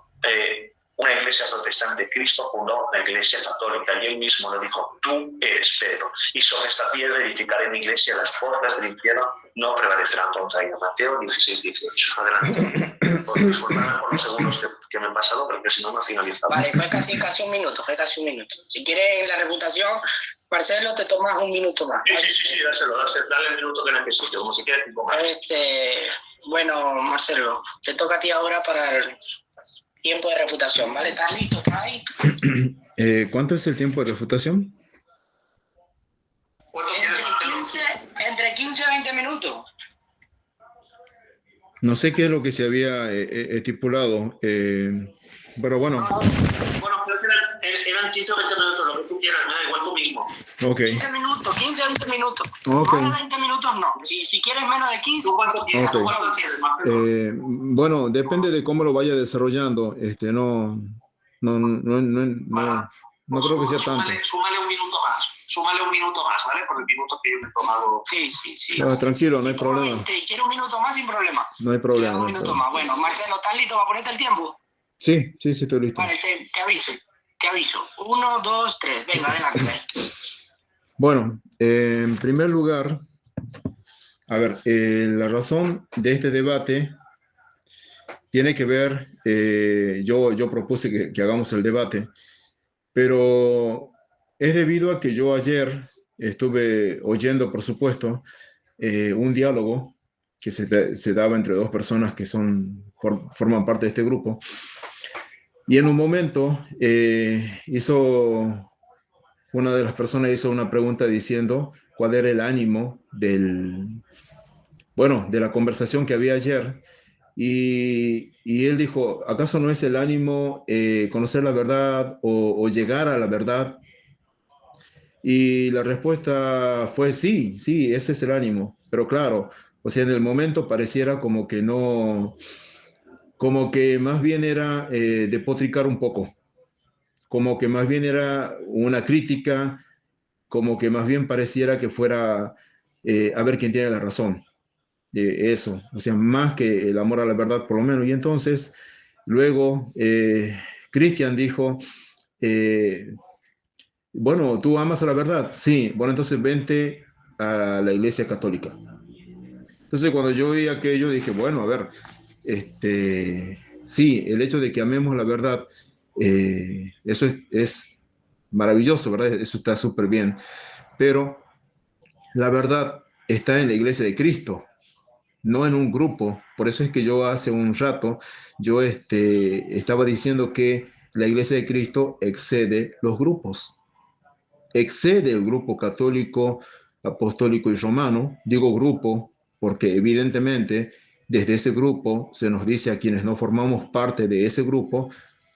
una iglesia protestante. Cristo fundó la iglesia católica y él mismo lo dijo: tú eres Pedro, y sobre esta piedra edificaré mi iglesia, las puertas del infierno no prevalecerán contra ella. Mateo 16-18. Adelante. Disculpadme por los segundos que me han pasado, porque si no me ha finalizado. Vale, fue casi un minuto. Si quieres la reputación, Marcelo, te tomas un minuto más. Sí, dale el minuto que necesite, como si quieres 5 más. Bueno, Marcelo, te toca a ti ahora para el tiempo de refutación, ¿vale? ¿Estás listo? ¿Estás ahí? ¿Cuánto es el tiempo de refutación? ¿Cuánto quieres, Marcelo? Entre 15 a 20 minutos. No sé qué es lo que se había estipulado, pero bueno. Bueno, creo que eran 15 o 20 minutos, lo que tú quieras, me da igual tú mismo. Ok. 15 minutos, 15 a 20 minutos. Okay. Más de 20 minutos no. Si quieres menos de 15, ¿cuánto quieres? Okay. ¿Cuánto quieres, Marcelo? Bueno, depende de cómo lo vaya desarrollando. No creo que sea tanto. Súmale un minuto más, ¿vale? Por el minuto que yo me he tomado. Sí. Tranquilo, no hay problema. ¿Quieres un minuto más? Sin problema. No hay problema. Un minuto más. Bueno, Marcelo, ¿estás listo para ponerte el tiempo? Sí, estoy listo. Vale, te aviso. 1, 2, 3. Venga, adelante. Bueno, en primer lugar, a ver, la razón de este debate tiene que ver, yo propuse que hagamos el debate, pero es debido a que yo ayer estuve oyendo, por supuesto, un diálogo que se daba entre dos personas que forman parte de este grupo, y en un momento una de las personas hizo una pregunta diciendo cuál era el ánimo de la conversación que había ayer, y él dijo: ¿acaso no es el ánimo conocer la verdad o llegar a la verdad? Y la respuesta fue sí, ese es el ánimo, pero claro, o sea, en el momento pareciera como que no, como que más bien era despotricar un poco, como que más bien era una crítica, como que más bien pareciera que fuera a ver quién tiene la razón. Eso, o sea, más que el amor a la verdad, por lo menos. Y entonces, luego, Cristian dijo, bueno, ¿tú amas a la verdad? Sí, bueno, entonces vente a la Iglesia Católica. Entonces, cuando yo oí aquello, dije, bueno, a ver, sí, el hecho de que amemos la verdad, eso es maravilloso, ¿verdad? Eso está súper bien, pero la verdad está en la Iglesia de Cristo, no en un grupo. Por eso es que yo hace un rato, yo estaba diciendo que la Iglesia de Cristo excede los grupos, excede el grupo católico, apostólico y romano. Digo grupo porque evidentemente desde ese grupo se nos dice a quienes no formamos parte de ese grupo: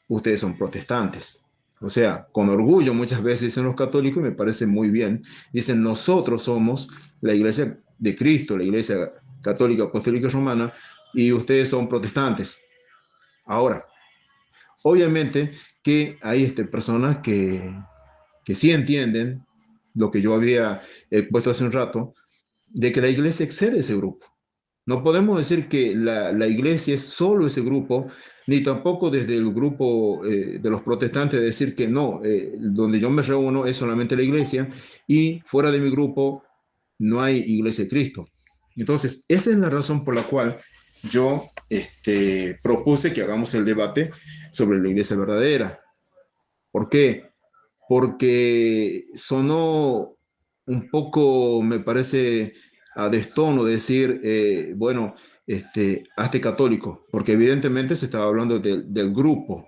ustedes son protestantes. O sea, con orgullo muchas veces dicen los católicos, y me parece muy bien, dicen: nosotros somos la Iglesia de Cristo, la Iglesia católica, apostólica y romana, y ustedes son protestantes. Ahora, obviamente que hay personas que sí entienden lo que yo había puesto hace un rato, de que la iglesia excede ese grupo. No podemos decir que la iglesia es solo ese grupo, ni tampoco desde el grupo de los protestantes decir que no, donde yo me reúno es solamente la iglesia y fuera de mi grupo no hay iglesia de Cristo. Entonces, esa es la razón por la cual yo propuse que hagamos el debate sobre la iglesia verdadera. ¿Por qué? Porque sonó un poco, me parece, a destono decir, bueno, hazte católico, porque evidentemente se estaba hablando del grupo.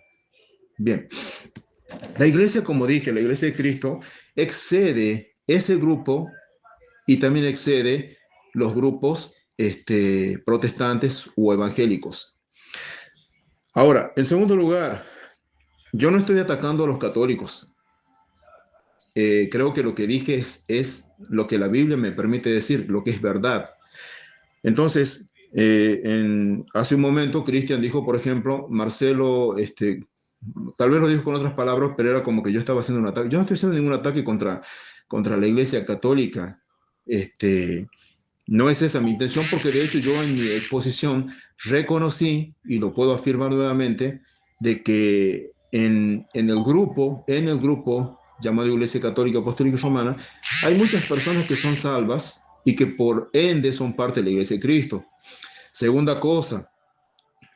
Bien, la iglesia, como dije, la iglesia de Cristo excede ese grupo y también excede los grupos protestantes o evangélicos. Ahora, en segundo lugar, yo no estoy atacando a los católicos. creo que lo que dije es lo que la Biblia me permite decir, lo que es verdad. Entonces, hace un momento Cristian dijo, por ejemplo, Marcelo, tal vez lo dijo con otras palabras, pero era como que yo estaba haciendo un ataque. Yo no estoy haciendo ningún ataque contra la Iglesia Católica. No es esa mi intención, porque de hecho yo en mi exposición reconocí, y lo puedo afirmar nuevamente, de que en el grupo llamado Iglesia Católica Apostólica y Romana, hay muchas personas que son salvas y que por ende son parte de la Iglesia de Cristo. Segunda cosa,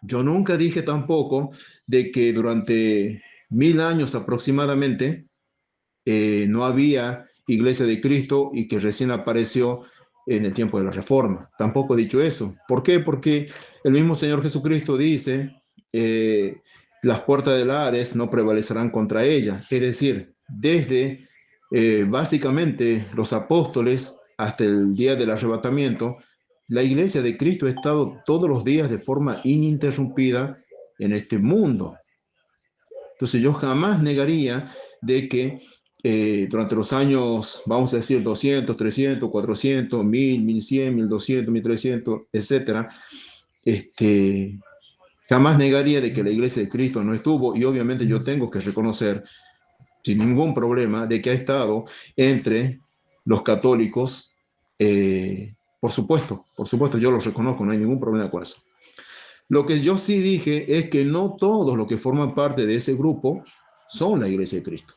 yo nunca dije tampoco de que durante 1000 años aproximadamente no había Iglesia de Cristo y que recién apareció en el tiempo de la Reforma. Tampoco he dicho eso. ¿Por qué? Porque el mismo Señor Jesucristo dice, eh, las puertas del Hades no prevalecerán contra ella. Es decir, desde básicamente los apóstoles hasta el día del arrebatamiento, la Iglesia de Cristo ha estado todos los días de forma ininterrumpida en este mundo. Entonces yo jamás negaría de que durante los años, vamos a decir, 200, 300, 400, 1000, 1100, 1200, 1300, etcétera, jamás negaría de que la Iglesia de Cristo no estuvo, y obviamente yo tengo que reconocer sin ningún problema de que ha estado entre los católicos. Por supuesto, yo los reconozco, no hay ningún problema con eso. Lo que yo sí dije es que no todos los que forman parte de ese grupo son la Iglesia de Cristo.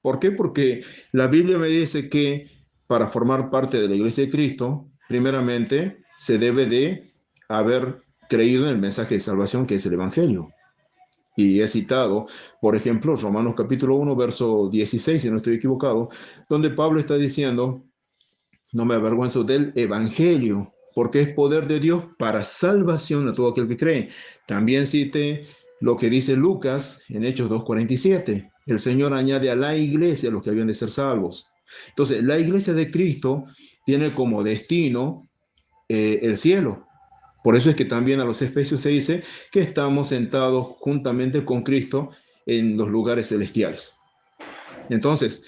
¿Por qué? Porque la Biblia me dice que para formar parte de la Iglesia de Cristo, primeramente se debe de haber creído en el mensaje de salvación que es el Evangelio. Y he citado, por ejemplo, Romanos capítulo 1, verso 16, si no estoy equivocado, donde Pablo está diciendo, no me avergüenzo del Evangelio, porque es poder de Dios para salvación a todo aquel que cree. También cité lo que dice Lucas en Hechos 2:47. El Señor añade a la iglesia a los que habían de ser salvos. Entonces, la iglesia de Cristo tiene como destino el cielo. Por eso es que también a los Efesios se dice que estamos sentados juntamente con Cristo en los lugares celestiales. Entonces,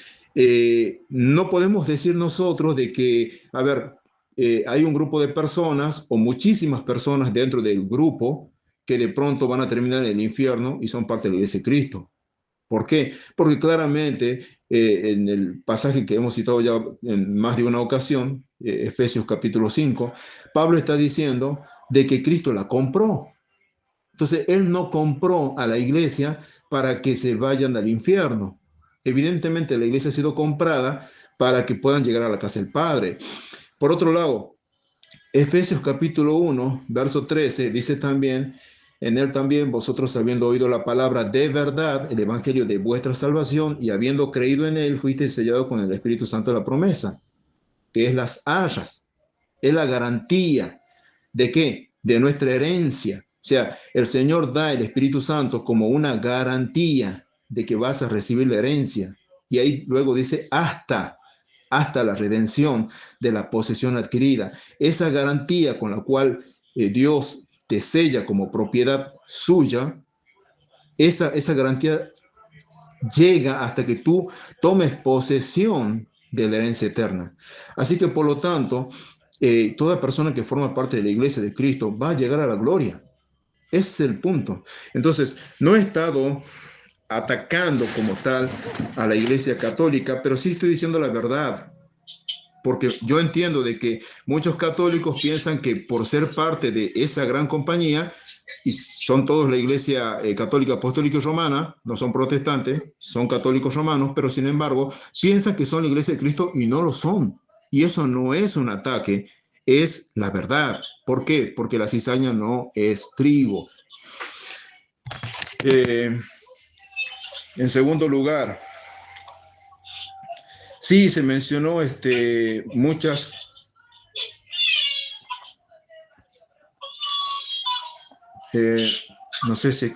no podemos decir nosotros de que, a ver, hay un grupo de personas o muchísimas personas dentro del grupo que de pronto van a terminar en el infierno y son parte de la Iglesia de Cristo. ¿Por qué? Porque claramente en el pasaje que hemos citado ya en más de una ocasión, Efesios capítulo 5, Pablo está diciendo de que Cristo la compró. Entonces, él no compró a la iglesia para que se vayan al infierno. Evidentemente, la iglesia ha sido comprada para que puedan llegar a la casa del Padre. Por otro lado, Efesios capítulo 1, verso 13, dice también, en él también vosotros habiendo oído la palabra de verdad, el evangelio de vuestra salvación, y habiendo creído en él, fuisteis sellados con el Espíritu Santo de la promesa, que es las arras, es la garantía de qué, de nuestra herencia. O sea, el Señor da el Espíritu Santo como una garantía de que vas a recibir la herencia. Y ahí luego dice hasta la redención de la posesión adquirida. Esa garantía con la cual Dios te sella como propiedad suya, esa garantía llega hasta que tú tomes posesión de la herencia eterna. Así que por lo tanto, toda persona que forma parte de la iglesia de Cristo va a llegar a la gloria. Ese es el punto. Entonces, no he estado atacando como tal a la iglesia católica, pero sí estoy diciendo la verdad, porque yo entiendo de que muchos católicos piensan que por ser parte de esa gran compañía, y son todos la iglesia católica apostólica y romana, no son protestantes, son católicos romanos, pero sin embargo piensan que son la iglesia de Cristo y no lo son. Y eso no es un ataque, es la verdad. ¿Por qué? Porque la cizaña no es trigo. En segundo lugar, sí, se mencionó muchas... no sé si...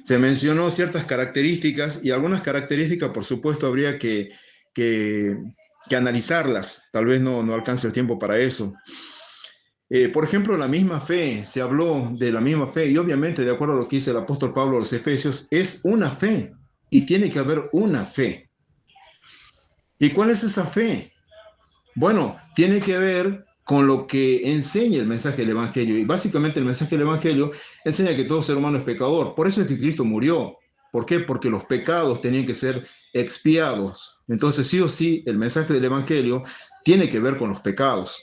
se mencionó ciertas características y algunas características, por supuesto, habría que analizarlas. Tal vez no alcance el tiempo para eso. Por ejemplo, la misma fe, se habló de la misma fe y obviamente, de acuerdo a lo que dice el apóstol Pablo a los Efesios, es una fe. y tiene que haber una fe. ¿Y cuál es esa fe? Bueno, tiene que ver con lo que enseña el mensaje del Evangelio. Y básicamente el mensaje del Evangelio enseña que todo ser humano es pecador. Por eso es que Cristo murió. ¿Por qué? Porque los pecados tenían que ser expiados. Entonces, sí o sí, el mensaje del Evangelio tiene que ver con los pecados.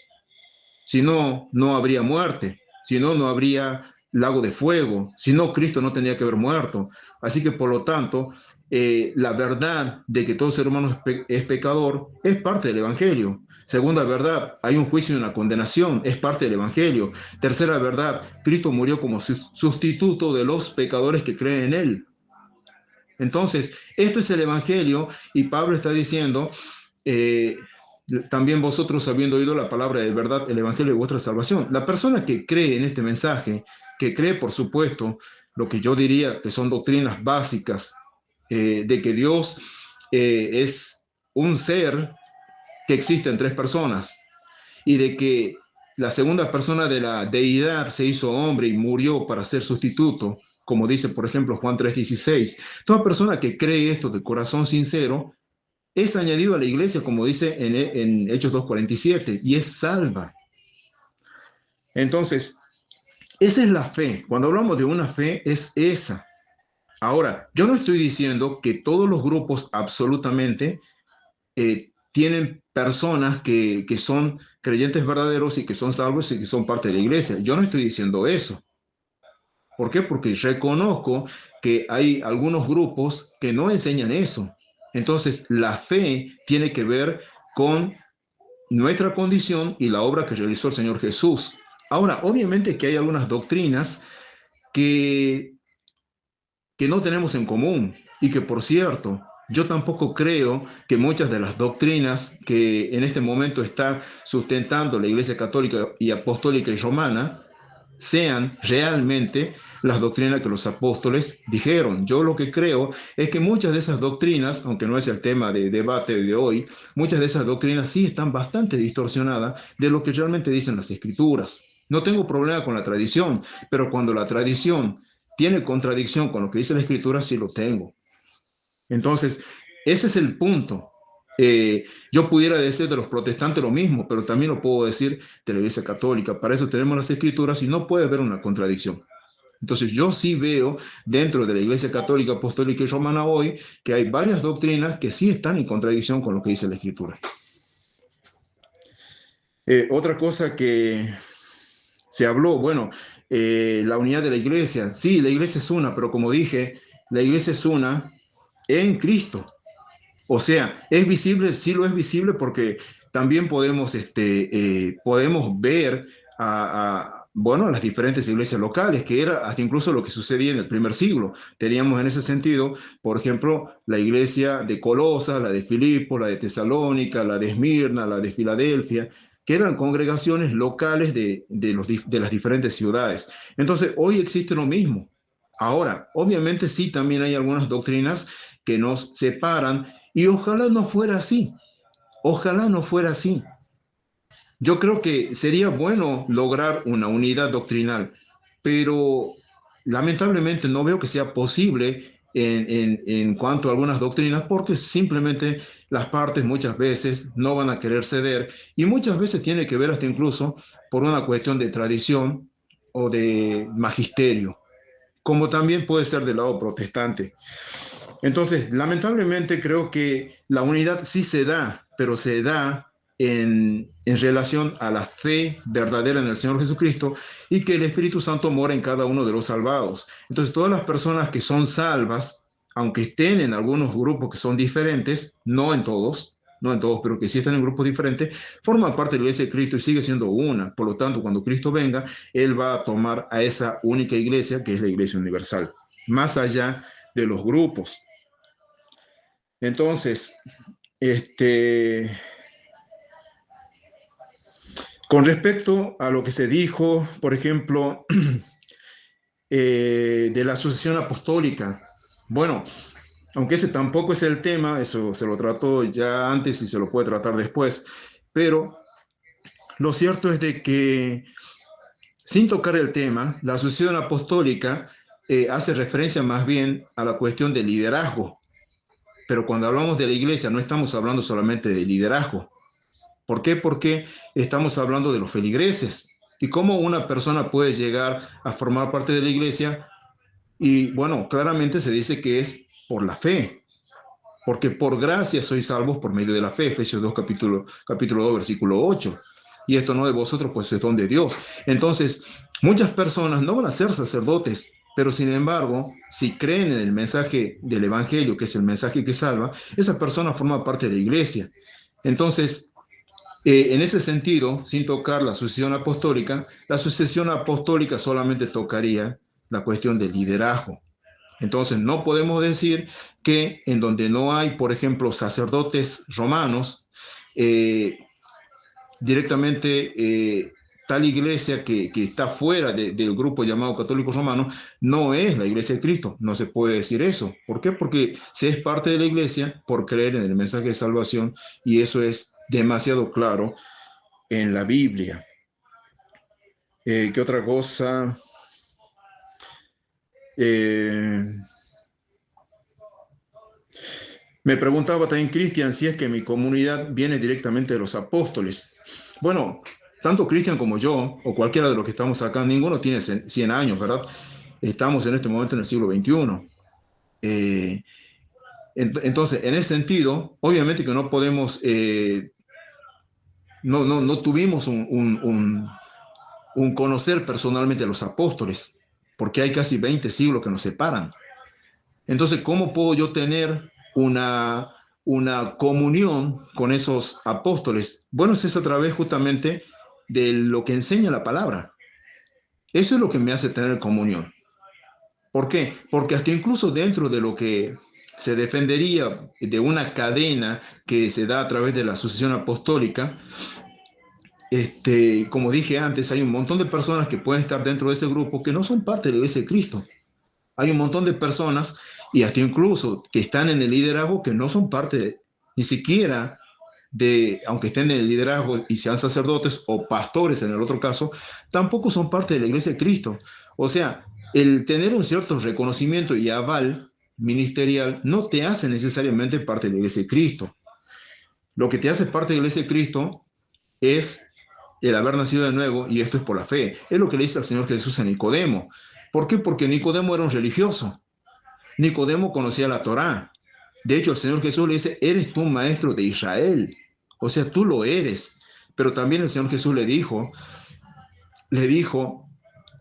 Si no, no habría muerte. Si no, no habría lago de fuego. Si no, Cristo no tendría que haber muerto. Así que, por lo tanto, la verdad de que todo ser humano es pecador es parte del Evangelio. Segunda verdad, hay un juicio y una condenación, es parte del Evangelio. Tercera verdad, Cristo murió como sustituto de los pecadores que creen en Él. Entonces, esto es el Evangelio y Pablo está diciendo, también vosotros habiendo oído la palabra de verdad, el Evangelio de vuestra salvación. La persona que cree en este mensaje, que cree, por supuesto, lo que yo diría que son doctrinas básicas, de que Dios es un ser que existe en tres personas y de que la segunda persona de la deidad se hizo hombre y murió para ser sustituto, como dice, por ejemplo, Juan 3:16. Toda persona que cree esto de corazón sincero es añadido a la iglesia, como dice en Hechos 2:47, y es salva. Entonces, esa es la fe. Cuando hablamos de una fe, es esa. Ahora, yo no estoy diciendo que todos los grupos absolutamente tienen personas que son creyentes verdaderos y que son salvos y que son parte de la iglesia. Yo no estoy diciendo eso. ¿Por qué? Porque reconozco que hay algunos grupos que no enseñan eso. Entonces, la fe tiene que ver con nuestra condición y la obra que realizó el Señor Jesús. Ahora, obviamente que hay algunas doctrinas que, que no tenemos en común y que, por cierto, yo tampoco creo que muchas de las doctrinas que en este momento está sustentando la Iglesia Católica y Apostólica y Romana sean realmente las doctrinas que los apóstoles dijeron. Yo lo que creo es que muchas de esas doctrinas, aunque no es el tema de debate de hoy, muchas de esas doctrinas sí están bastante distorsionadas de lo que realmente dicen las escrituras. No tengo problema con la tradición, pero cuando la tradición tiene contradicción con lo que dice la escritura, sí lo tengo. Entonces, ese es el punto. Yo pudiera decir de los protestantes lo mismo, pero también lo puedo decir de la Iglesia Católica. Para eso tenemos las escrituras y no puede haber una contradicción. Entonces, yo sí veo dentro de la Iglesia Católica, Apostólica y Romana hoy que hay varias doctrinas que sí están en contradicción con lo que dice la escritura. Otra cosa que se habló, bueno, la unidad de la iglesia. Sí, la iglesia es una, pero como dije, la iglesia es una en Cristo. O sea, es visible, sí lo es visible porque también podemos ver bueno, las diferentes iglesias locales, que era hasta incluso lo que sucedía en el primer siglo. Teníamos en ese sentido, por ejemplo, la iglesia de Colosas, la de Filipos, la de Tesalónica, la de Esmirna, la de Filadelfia, que eran congregaciones locales de las diferentes ciudades. Entonces, hoy existe lo mismo. Ahora, obviamente sí, también hay algunas doctrinas que nos separan y ojalá no fuera así. Ojalá no fuera así. Yo creo que sería bueno lograr una unidad doctrinal, pero lamentablemente no veo que sea posible en cuanto a algunas doctrinas, porque simplemente las partes muchas veces no van a querer ceder y muchas veces tiene que ver hasta incluso por una cuestión de tradición o de magisterio, como también puede ser del lado protestante. Entonces, lamentablemente creo que la unidad sí se da, pero se da en relación a la fe verdadera en el Señor Jesucristo y que el Espíritu Santo mora en cada uno de los salvados. Entonces, todas las personas que son salvas, aunque estén en algunos grupos que son diferentes, no en todos, pero que sí están en grupos diferentes, forman parte de la iglesia de Cristo y sigue siendo una. Por lo tanto, cuando Cristo venga, Él va a tomar a esa única iglesia, que es la iglesia universal, más allá de los grupos. Entonces, con respecto a lo que se dijo, por ejemplo, de la sucesión apostólica, bueno, aunque ese tampoco es el tema, eso se lo trató ya antes y se lo puede tratar después, pero lo cierto es de que, sin tocar el tema, la sucesión apostólica hace referencia más bien a la cuestión del liderazgo. Pero cuando hablamos de la iglesia no estamos hablando solamente de liderazgo. ¿Por qué? Porque estamos hablando de los feligreses. ¿Y cómo una persona puede llegar a formar parte de la iglesia? Y bueno, claramente se dice que es por la fe. Porque por gracia sois salvos por medio de la fe. Efesios 2, capítulo 2, versículo 8. Y esto no de vosotros, pues es don de Dios. Entonces, muchas personas no van a ser sacerdotes, pero sin embargo, si creen en el mensaje del evangelio, que es el mensaje que salva, esa persona forma parte de la iglesia. Entonces, en ese sentido, sin tocar la sucesión apostólica solamente tocaría la cuestión del liderazgo. Entonces, no podemos decir que en donde no hay, por ejemplo, sacerdotes romanos, directamente tal iglesia que está fuera del grupo llamado católico romano no es la iglesia de Cristo. No se puede decir eso. ¿Por qué? Porque se es parte de la iglesia por creer en el mensaje de salvación, y eso es demasiado claro en la Biblia. ¿Qué otra cosa? Me preguntaba también Cristian si es que mi comunidad viene directamente de los apóstoles. Bueno, tanto Cristian como yo, o cualquiera de los que estamos acá, ninguno tiene 100 años, ¿verdad? Estamos en este momento en el siglo XXI. Entonces, en ese sentido, obviamente que no podemos, no tuvimos un conocer personalmente a los apóstoles, porque hay casi 20 siglos que nos separan. Entonces, ¿cómo puedo yo tener una comunión con esos apóstoles? Bueno, es a través justamente de lo que enseña la palabra. Eso es lo que me hace tener comunión. ¿Por qué? Porque hasta incluso dentro de lo que se defendería de una cadena que se da a través de la sucesión apostólica, como dije antes, hay un montón de personas que pueden estar dentro de ese grupo que no son parte de la Iglesia de Cristo. Hay un montón de personas, y hasta incluso que están en el liderazgo, que no son parte ni siquiera aunque estén en el liderazgo y sean sacerdotes o pastores en el otro caso, tampoco son parte de la Iglesia de Cristo. O sea, el tener un cierto reconocimiento y aval ministerial no te hace necesariamente parte de la Iglesia de Cristo. Lo que te hace parte de la Iglesia de Cristo es el haber nacido de nuevo, y esto es por la fe. Es lo que le dice al Señor Jesús a Nicodemo. ¿Por qué? Porque Nicodemo era un religioso. Nicodemo conocía la Torá. De hecho, el Señor Jesús le dice, eres tú maestro de Israel. O sea, tú lo eres. Pero también el Señor Jesús le dijo,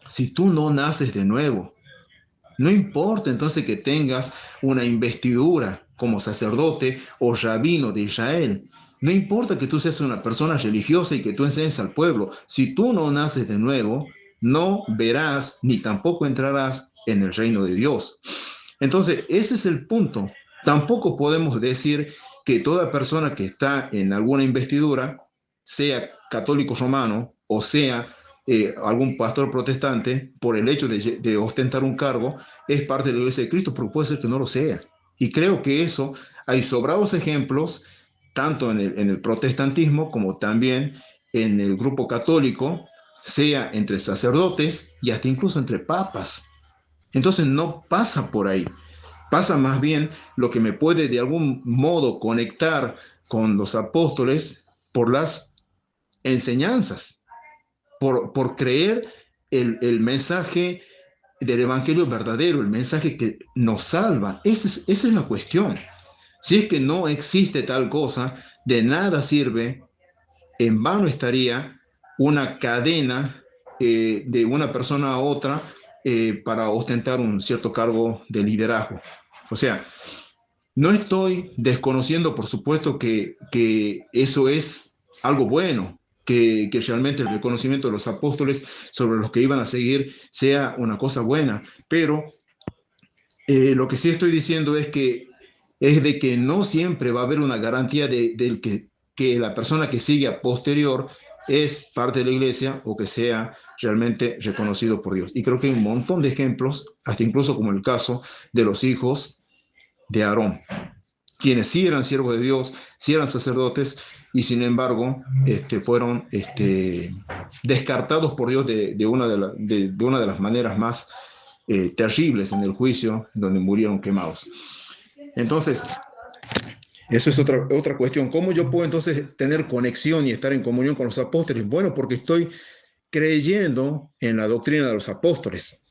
si tú no naces de nuevo, no importa entonces que tengas una investidura como sacerdote o rabino de Israel. No importa que tú seas una persona religiosa y que tú enseñes al pueblo. Si tú no naces de nuevo, no verás ni tampoco entrarás en el reino de Dios. Entonces, ese es el punto. Tampoco podemos decir que toda persona que está en alguna investidura, sea católico romano o sea algún pastor protestante, por el hecho de ostentar un cargo, es parte de la Iglesia de Cristo, pero puede ser que no lo sea. Y creo que eso, hay sobrados ejemplos, tanto en el protestantismo como también en el grupo católico, sea entre sacerdotes y hasta incluso entre papas. Entonces no pasa por ahí. Pasa más bien lo que me puede de algún modo conectar con los apóstoles por las enseñanzas, por creer el mensaje del evangelio verdadero, el mensaje que nos salva. Esa es la cuestión. Si es que no existe tal cosa, de nada sirve, en vano estaría una cadena de una persona a otra para ostentar un cierto cargo de liderazgo. O sea, no estoy desconociendo, por supuesto, que eso es algo bueno, que realmente el reconocimiento de los apóstoles sobre los que iban a seguir sea una cosa buena, pero lo que sí estoy diciendo es de que no siempre va a haber una garantía de que la persona que sigue a posterior es parte de la iglesia o que sea realmente reconocido por Dios. Y creo que hay un montón de ejemplos, hasta incluso como el caso de los hijos de Aarón, quienes sí eran siervos de Dios, sí eran sacerdotes, y sin embargo fueron descartados por Dios de una de las maneras más terribles en el juicio, donde murieron quemados. Entonces, Eso es otra cuestión. ¿Cómo yo puedo entonces tener conexión y estar en comunión con los apóstoles? Bueno, porque estoy creyendo en la doctrina de los apóstoles.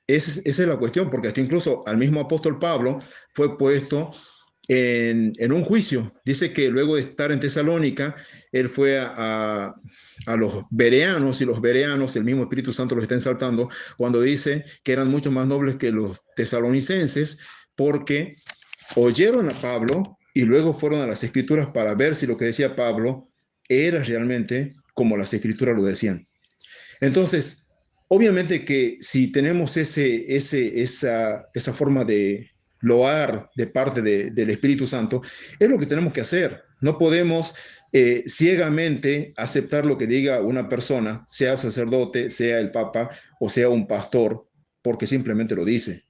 Esa es la cuestión, porque hasta incluso al mismo apóstol Pablo fue puesto en un juicio. Dice que luego de estar en Tesalónica, él fue a los bereanos, y los bereanos, el mismo Espíritu Santo los está ensaltando, cuando dice que eran mucho más nobles que los tesalonicenses, porque oyeron a Pablo y luego fueron a las Escrituras para ver si lo que decía Pablo era realmente como las Escrituras lo decían. Entonces, obviamente que si tenemos esa forma de loar de parte del Espíritu Santo, es lo que tenemos que hacer. No podemos ciegamente aceptar lo que diga una persona, sea sacerdote, sea el Papa o sea un pastor, porque simplemente lo dice.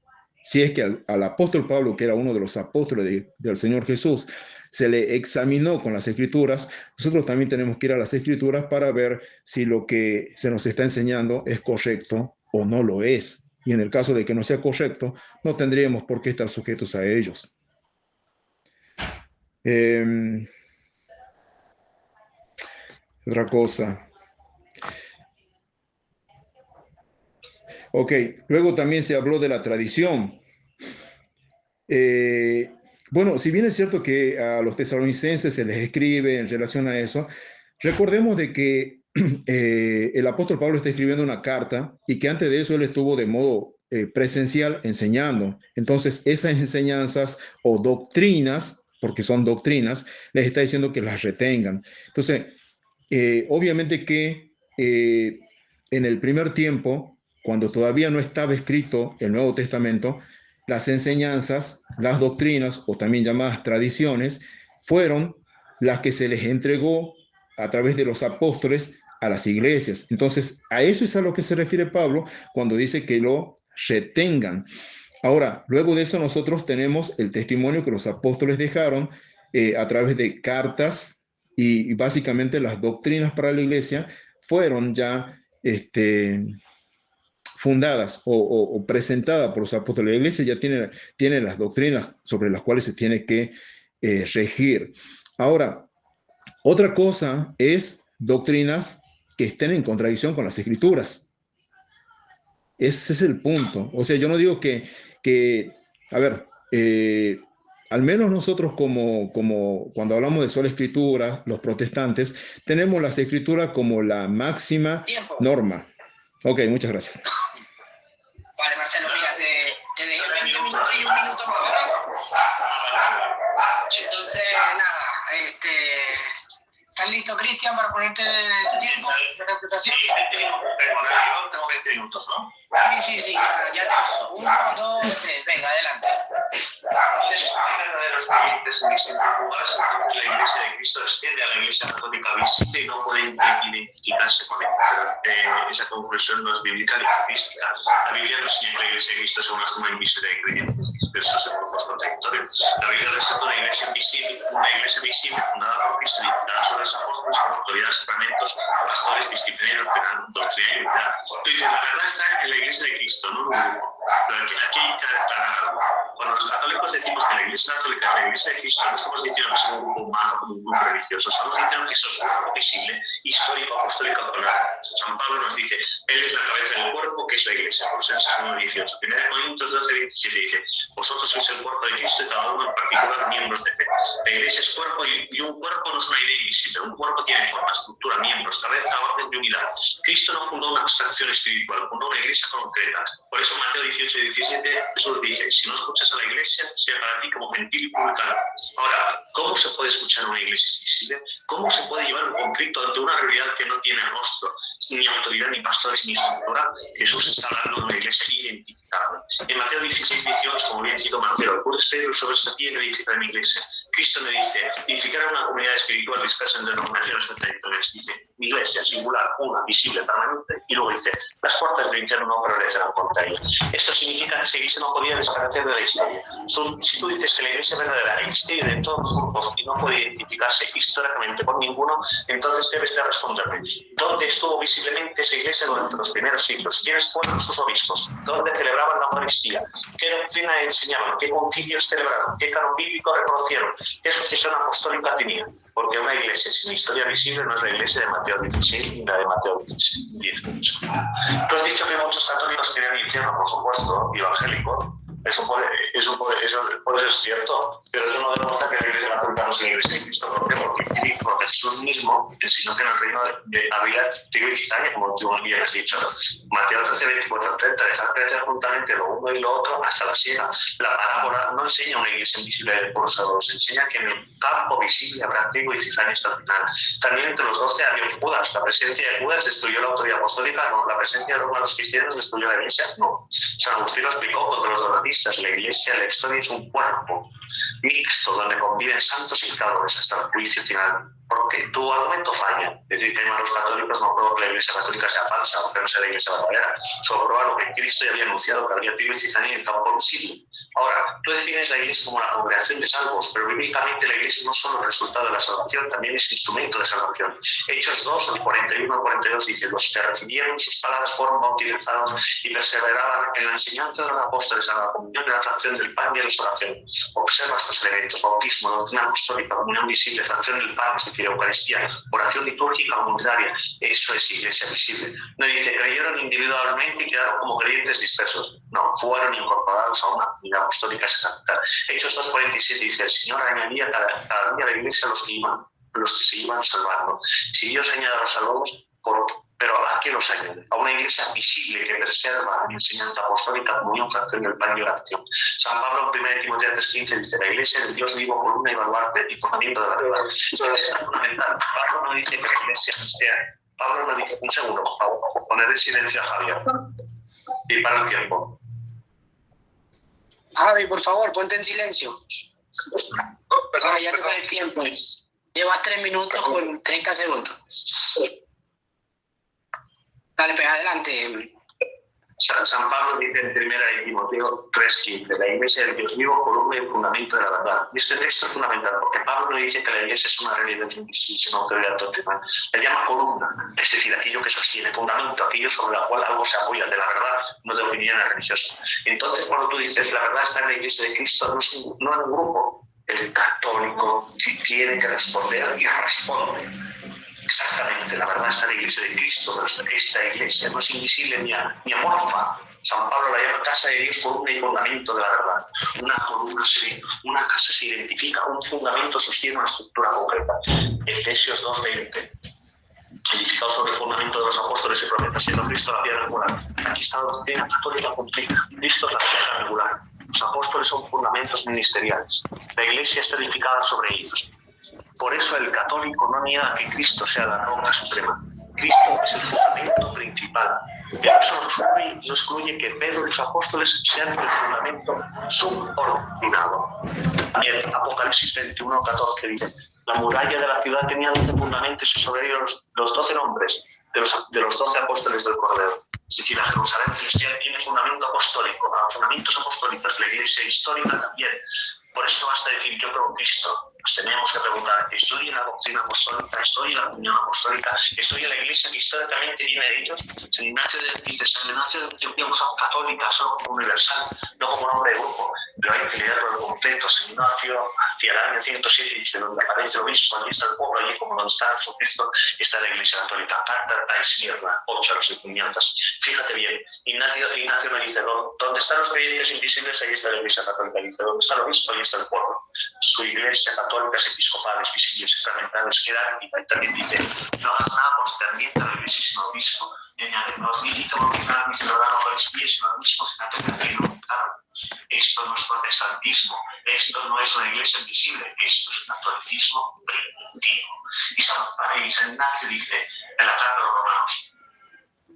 Si es que al apóstol Pablo, que era uno de los apóstoles del Señor Jesús, se le examinó con las Escrituras, nosotros también tenemos que ir a las Escrituras para ver si lo que se nos está enseñando es correcto o no lo es. Y en el caso de que no sea correcto, no tendríamos por qué estar sujetos a ellos. Otra cosa. Ok, luego también se habló de la tradición. Bueno, si bien es cierto que a los tesalonicenses se les escribe en relación a eso, recordemos de que el apóstol Pablo está escribiendo una carta y que antes de eso él estuvo de modo presencial enseñando. Entonces, esas enseñanzas o doctrinas, porque son doctrinas, les está diciendo que las retengan. Entonces, obviamente que en el primer tiempo, cuando todavía no estaba escrito el Nuevo Testamento, las enseñanzas, las doctrinas, o también llamadas tradiciones, fueron las que se les entregó a través de los apóstoles a las iglesias. Entonces, a eso es a lo que se refiere Pablo cuando dice que lo retengan. Ahora, luego de eso nosotros tenemos el testimonio que los apóstoles dejaron a través de cartas y básicamente las doctrinas para la iglesia fueron ya fundadas o presentadas por los apóstoles. La iglesia ya tiene las doctrinas sobre las cuales se tiene que regir. Ahora, otra cosa es doctrinas que estén en contradicción con las escrituras. Ese es el punto. O sea, yo no digo a ver, al menos nosotros como cuando hablamos de sola escritura, los protestantes, tenemos las escrituras como la máxima norma. Ok, muchas gracias. Vale, Marcelo, mira, te dejé 20 minutos y un minuto más, ¿vale? Entonces, nada, ¿estás listo, Cristian, para ponerte tu tiempo de presentación? Sí, 20 minutos. Yo tengo 20 minutos, ¿no? Sí, ya tengo. 1, 2, 3, venga, adelante. Hay verdaderos creyentes en distintos lugares en donde la Iglesia de Cristo desciende a la Iglesia Católica visible y no pueden identificarse con ella. Esa conclusión no es bíblica ni física. La Biblia no enseña que la Iglesia de Cristo es una suma invisible de creyentes dispersos en grupos contradictorios. La Biblia presenta una iglesia visible fundada por Cristo y dictada sobre los apóstoles con autoridad, sacramentos, pastores, disciplinarios, doctrina y unidad. Tú dices, la verdad está en la Iglesia de Cristo, no en un grupo. Pero aquí hay que aclarar algo. Cuando los católicos decimos que la Iglesia Católica es la Iglesia de Cristo, no estamos diciendo que sea un grupo humano como un grupo religioso, estamos diciendo que es un grupo visible, histórico, apostólico, autonómico. San Pablo nos dice, Él es la cabeza del cuerpo, que es la Iglesia. Colosenses 1:18. 1 Corintios 12:27 dice, vosotros sois el cuerpo de Cristo y cada uno en particular miembros de fe. La Iglesia es cuerpo y un cuerpo no es una idea invisible. Un cuerpo tiene forma, estructura, miembros, cabeza, orden y unidad. Cristo no fundó una abstracción espiritual, fundó una iglesia concreta. Por eso Mateo 18:17 Jesús dice, si no escuchas a la iglesia, sea para ti como gentil y publicano. Ahora, ¿cómo se puede escuchar una iglesia invisible? ¿Cómo se puede llevar un conflicto ante una realidad que no tiene rostro, ni autoridad, ni pastores, ni estructura? Jesús está hablando de una iglesia identificada. En Mateo 16:18, como bien citó Marcelo, puro Pedro sobre esta piedra edificará mi iglesia. Cristo me dice, edificar una comunidad espiritual dispersa en denominaciones contradictorias. Dice, mi iglesia, singular, una, visible, permanente, Y luego dice, las puertas del infierno no prevalecerán contra ella. Esto significa que esa iglesia no podía desaparecer de la historia. Si tú dices que la iglesia verdadera existe de todos los grupos y no puede identificarse históricamente con ninguno, entonces debes de responderme. ¿Dónde estuvo visiblemente esa iglesia durante los primeros siglos? ¿Quiénes fueron sus obispos? ¿Dónde celebraban la Eucaristía? ¿Qué doctrina enseñaban? ¿Qué concilios celebraron? ¿Qué canon bíblico reconocieron? ¿Qué sucesión apostólica tenían? Porque una iglesia sin historia visible no es la iglesia de Mateo 16 ni la de Mateo 18. Tú has dicho que muchos católicos tienen infierno, por supuesto, y evangélicos. Eso puede ser cierto, pero eso no demuestra que la iglesia católica no sea la iglesia de Cristo. ¿Por qué? Porque Jesús mismo enseñó que en el reino había trigo y cizaña, como tú bien has dicho. Mateo 13, 24, 30, dejar crecer juntamente lo uno y lo otro hasta la siega. La parábola no enseña una iglesia invisible de puros adornos, enseña que en el campo visible habrá trigo y cizaña hasta el final. También entre los 12 había Judas. La presencia de Judas destruyó la autoridad apostólica, no. La presencia de los malos cristianos destruyó la iglesia, no. San Agustín lo explicó contra los donatistas. La iglesia, la historia es un cuerpo mixto donde conviven santos y pecadores hasta el juicio final. Porque tu argumento falla. Es decir, que hay malos católicos no prueba que la iglesia católica sea falsa o que no sea la iglesia verdadera. Solo prueba lo que Cristo ya había anunciado, que habría trigo y cizaña en el campo visible. Ahora, tú defines la iglesia como la congregación de salvos, pero bíblicamente la iglesia no solo es resultado de la salvación, también es instrumento de salvación. Hechos 2, el 41 al 42 dice: los que recibieron sus palabras fueron bautizados y perseveraban en la enseñanza de los apóstoles, a la comunión y la fracción del pan y a la oración. Observa estos elementos: bautismo, doctrina apostólica, comunión visible, fracción del pan, es decir, Eucaristía, oración litúrgica comunitaria. Eso es iglesia visible. No dice creyeron individualmente y quedaron como creyentes dispersos. No, fueron incorporados a una comunidad apostólica exacta. Hechos 2:47 dice: el Señor añadía cada día a la iglesia los que se iban salvando. Si Dios añade a los salvos, pero ¿a qué los añade? A una iglesia visible que preserva la enseñanza apostólica, comunión, fracción del pan y oración. San Pablo en 1 Timoteo 3:15 dice: la iglesia es el Dios vivo, columna y baluarte y fundamento de la verdad. Eso es fundamental. Pablo no dice que la iglesia sea. Pablo no dice, un segundo, por favor, poner en silencio a Javier. Y para el tiempo. Javi, por favor, ponte en silencio. Perdón, ya te el tiempo. Llevas 3 minutos con 30 segundos. Dale, pues adelante. San Pablo dice en 1 Timoteo 3:15: la iglesia es el Dios vivo, columna y fundamento de la verdad. Y este texto es fundamental porque Pablo no dice que la iglesia es una realidad invisible, sino autoridad doctrinal. La llama columna, es decir, aquello que sostiene, fundamento, aquello sobre la cual algo se apoya, de la verdad, no de opiniones religiosas. Entonces, cuando tú dices la verdad está en la iglesia de Cristo, no en un grupo. El católico tiene que responder y responde. Exactamente, la verdad está en la iglesia de Cristo, pero esta iglesia no es invisible ni amorfa. San Pablo la llama casa de Dios, columna y fundamento de la verdad. Una casa se identifica, un fundamento sostiene una estructura concreta. Efesios 2:20. Edificado sobre el fundamento de los apóstoles y profetas, siendo Cristo la piedra angular. Aquí está la doctrina católica completa. Cristo es la piedra angular. Los apóstoles son fundamentos ministeriales. La iglesia está edificada sobre ellos. Por eso el católico no niega que Cristo sea la roca suprema. Cristo es el fundamento principal. Pero eso no excluye que Pedro y los apóstoles sean el fundamento subordinado. También Apocalipsis 21:14 dice: la muralla de la ciudad tenía 12 fundamentos y sobre ellos los 12 nombres de los 12 apóstoles del Cordero. Es decir, la Jerusalén celestial tiene fundamento apostólico, fundamentos apostólicos, la iglesia histórica también. Por eso basta decir: yo creo en Cristo. Nos tenemos que preguntar: ¿estoy en la doctrina apostólica? ¿Estoy en la comunión apostólica? ¿Estoy en la iglesia que históricamente viene de ellos? San Ignacio de Antioquía usa católica solo como universal, no como nombre de grupo, pero hay que leerlo en completo. San Ignacio, hacia el año 107, dice: donde aparece el obispo, allí está el pueblo, allí como donde está Jesucristo, está la iglesia católica. Carta a Esmirna, 8 a los enseñanzas. Fíjate bien, Ignacio no dice: donde están los creyentes invisibles, ahí está la iglesia católica. Dice: donde está el obispo, ahí está el pueblo. Su iglesia católica es episcopales, visibles, sacramentales, jerárquica. Y también dice: no hagas nada concerniente al iglesia obispo. Y añade: no os lícito bautizar ni ciudadano por los pies, sino al mismo senatorio bautizado. Esto no es protestantismo, esto no es una iglesia invisible, esto es un catolicismo primitivo. Y San Ignacio dice en la carta a los romanos: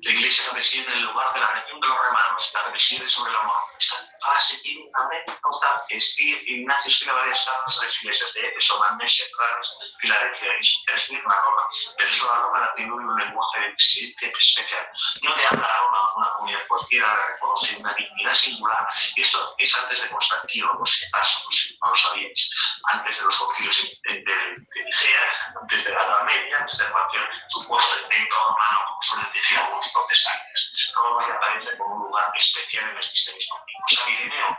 La Iglesia que preside en el lugar de la región de los romanos, la que preside sobre el amor. Esta frase tiene una nota que escribe Ignacio, escribe varias cartas a las iglesias de Éfeso, Magnesia, Claras, Filadelfia, y escribe una Roma, pero eso a Roma la atribuye un lenguaje de presidente especial. No le habla a Roma una comunidad cualquiera, le reconoce una dignidad singular, y esto es antes de Constantino, por si acaso, por si no lo sabíais, antes de los concilios de Nicea, antes de la Edad Media, antes de cualquier supuesto invento romano, como suelen decir algunos protestantes. Roma ya aparece como un lugar especial en el cristianismo. Y San Ireneo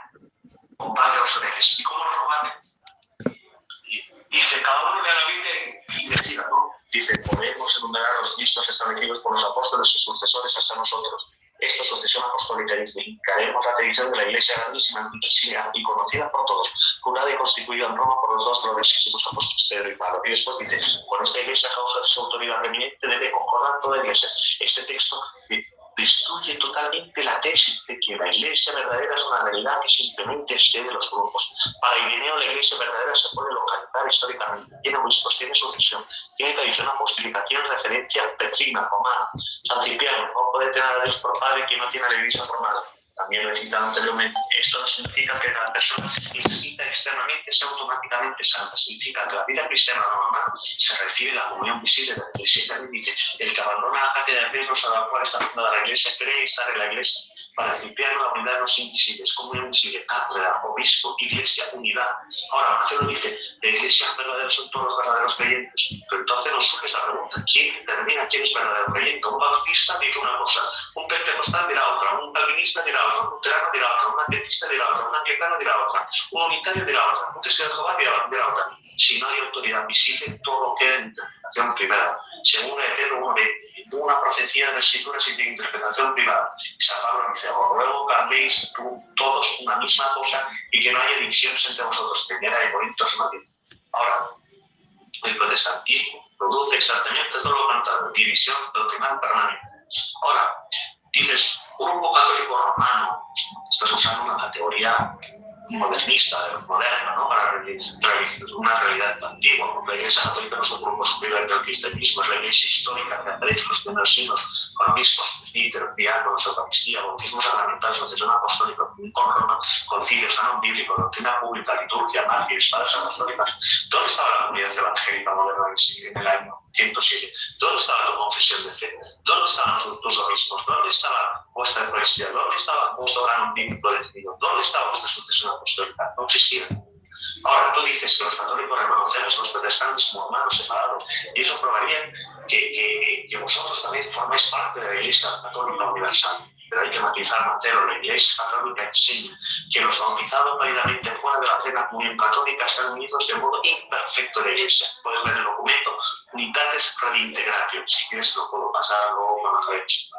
comparte a los herejes. ¿Y cómo lo roban? Dice, cada uno de la Biblia y decida, ¿no? Dice, podemos enumerar los listos establecidos por los apóstoles y sus sucesores hasta nosotros. Esto es sucesión apostólica, dice, incaremos la tradición de la Iglesia grandísima, antiquísima y conocida por todos, fundada y constituida en Roma por los dos gloriosísimos apóstoles Pedro y Pablo. Y después dice, con esta Iglesia, a causa de su autoridad eminente, debe concordar toda Iglesia. Este texto destruye totalmente la tesis de que la Iglesia verdadera es una realidad que simplemente excede los grupos. Para Ireneo, la Iglesia verdadera se puede localizar históricamente, tiene obispos, tiene sucesión, tiene tradición apostólica, tiene referencia petrina, romana. San Cipriano no puede tener a Dios por padre que no tiene a la Iglesia formada. También lo he citado anteriormente. Esto no significa que la persona inscrita externamente sea automáticamente santa. Significa que la vida cristiana normal se recibe la comunión visible de la Iglesia. También dice, el que abandona la cátedra de Pedro a la cual está fundada la Iglesia cree estar en la Iglesia. Para Cipriano la unidad no es invisible, es comunión visible, cátedra, obispo, Iglesia, unidad. Ahora, Marcelo dice, la Iglesia verdadera son todos los verdaderos creyentes. Pero entonces nos surge esta pregunta, ¿quién determina quién es verdadero creyente? Un bautista dice una cosa, un pentecostal dirá otra, un calvinista dirá otra, un luterano dirá otra, un adventista dirá otra, un anglicano dirá otra, un unitario dirá otra, un testigo de Jehová dirá otra. Si no hay autoridad visible, todo queda en interpretación privada. Según Pedro 1:20, ninguna profecía de la Escritura sin interpretación privada. San Pablo dice, os ruego que habléis todos una misma cosa y que no haya divisiones entre vosotros. Primera de Corintios 1:10. Ahora, el protestantismo produce exactamente todo lo contrario, división doctrinal permanente. Ahora, dices, grupo católico romano, estás usando una categoría modernista, moderna, ¿no? Para realizar una realidad antigua, porque la Iglesia Católica no es un grupo superior del cristianismo, es la Iglesia histórica que aparece en los primeros siglos, con obispos, presbíteros, diáconos, Eucaristía, bautismo sacramental, sucesión apostólica, con Roma, concilios, canon bíblico, doctrina pública, liturgia, mártires, padres apostólicas. ¿Dónde estaba la comunidad evangélica moderna en el año 107? ¿Dónde estaba tu confesión de fe? ¿Dónde estaban tus obispos? ¿Dónde estaba vuestra Eucaristía? ¿Dónde estaba vuestro canon bíblico definido? ¿Dónde estaba vuestra sucesión apostólica? No existía. Ahora tú dices que los católicos reconocemos a los protestantes como hermanos separados, y eso probaría que vosotros también formáis parte de la Iglesia Católica Universal. Pero hay que matizar, Marcelo, la Iglesia Católica enseña que los bautizados válidamente fuera de la plena comunión católica están unidos de modo imperfecto a la Iglesia. Puedes ver el documento Unitatis Redintegratio, si quieres lo puedo pasar luego cuando acabemos.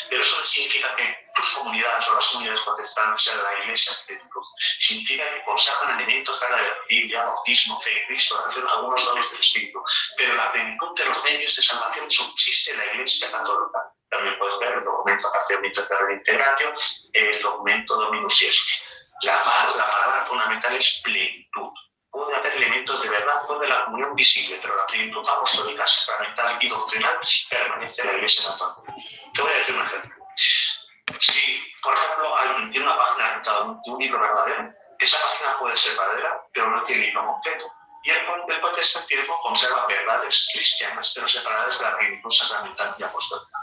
Pero eso no significa que tus comunidades o las comunidades protestantes sean de la Iglesia de Cruz. Significa que conservan elementos de la Biblia, bautismo, fe en Cristo, algunos dones del Espíritu. Pero la plenitud de los medios de salvación subsiste en la Iglesia Católica. También puedes ver el documento Unitatis Redintegratio, el documento Dominus Iesus. La palabra fundamental es plenitud. Puede haber elementos de verdad de la comunión visible, pero la plenitud apostólica, sacramental y doctrinal permanece en la Iglesia Católica. Te voy a decir un ejemplo. Si, por ejemplo, alguien tiene una página de un libro verdadero, esa página puede ser verdadera, pero no tiene el libro completo. Y el protestantismo conserva verdades cristianas, pero separadas de la plenitud sacramental y apostólica.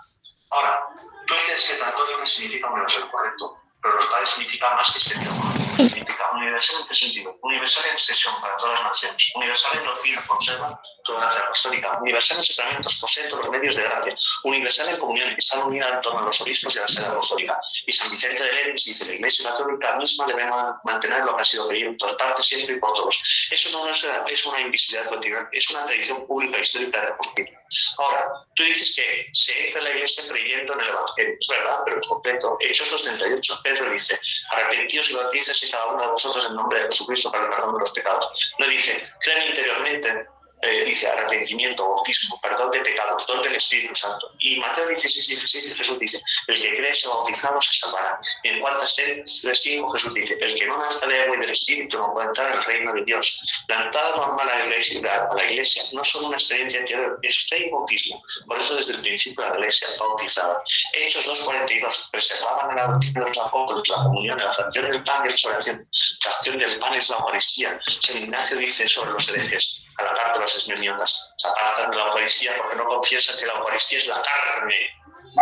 Ahora, tú dices que católica significa universal, correcto, pero los padres significa más que extensión. Significa universal en qué sentido? Universal en extensión para todas las naciones. Universal en doctrina, conserva toda la fe apostólica. Universal en sacramentos, posee todos los medios de gracia. Universal en comunión, que está unida en torno a los obispos y a la sede apostólica. Y San Vicente de Lérins dice, la Iglesia Católica misma debe mantener lo que ha sido creído en todas partes, siempre y por todos. Eso no es una invisibilidad continua, es una tradición pública histórica de reconstruir. Ahora, tú dices que se entra en la Iglesia creyendo en el Evangelio. Es verdad, pero es completo. Hechos 2:38, Pedro dice, arrepentíos y bautícese cada uno de vosotros en nombre de Jesucristo para el perdón de los pecados. No dice, creen interiormente, dice arrepentimiento, bautismo, perdón de pecados, don del Espíritu Santo. Y Mateo 16:16 Jesús dice, el que cree sea bautizado se salvará. Y en Juan 3:5 Jesús dice, el que no nazca de agua y del Espíritu no puede entrar en el reino de Dios. La entrada normal a la iglesia no es solo una experiencia interior, es fe y bautismo. Por eso desde el principio la iglesia bautizada. Hechos 2:42 preservaban la doctrina de los apóstoles, la comunión, la fracción del pan y la oración. Fracción del pan es la Eucaristía. San Ignacio dice sobre los herejes, a la carta de los esmeniotas, apartan de la Eucaristía porque no confiesan que la Eucaristía es la carne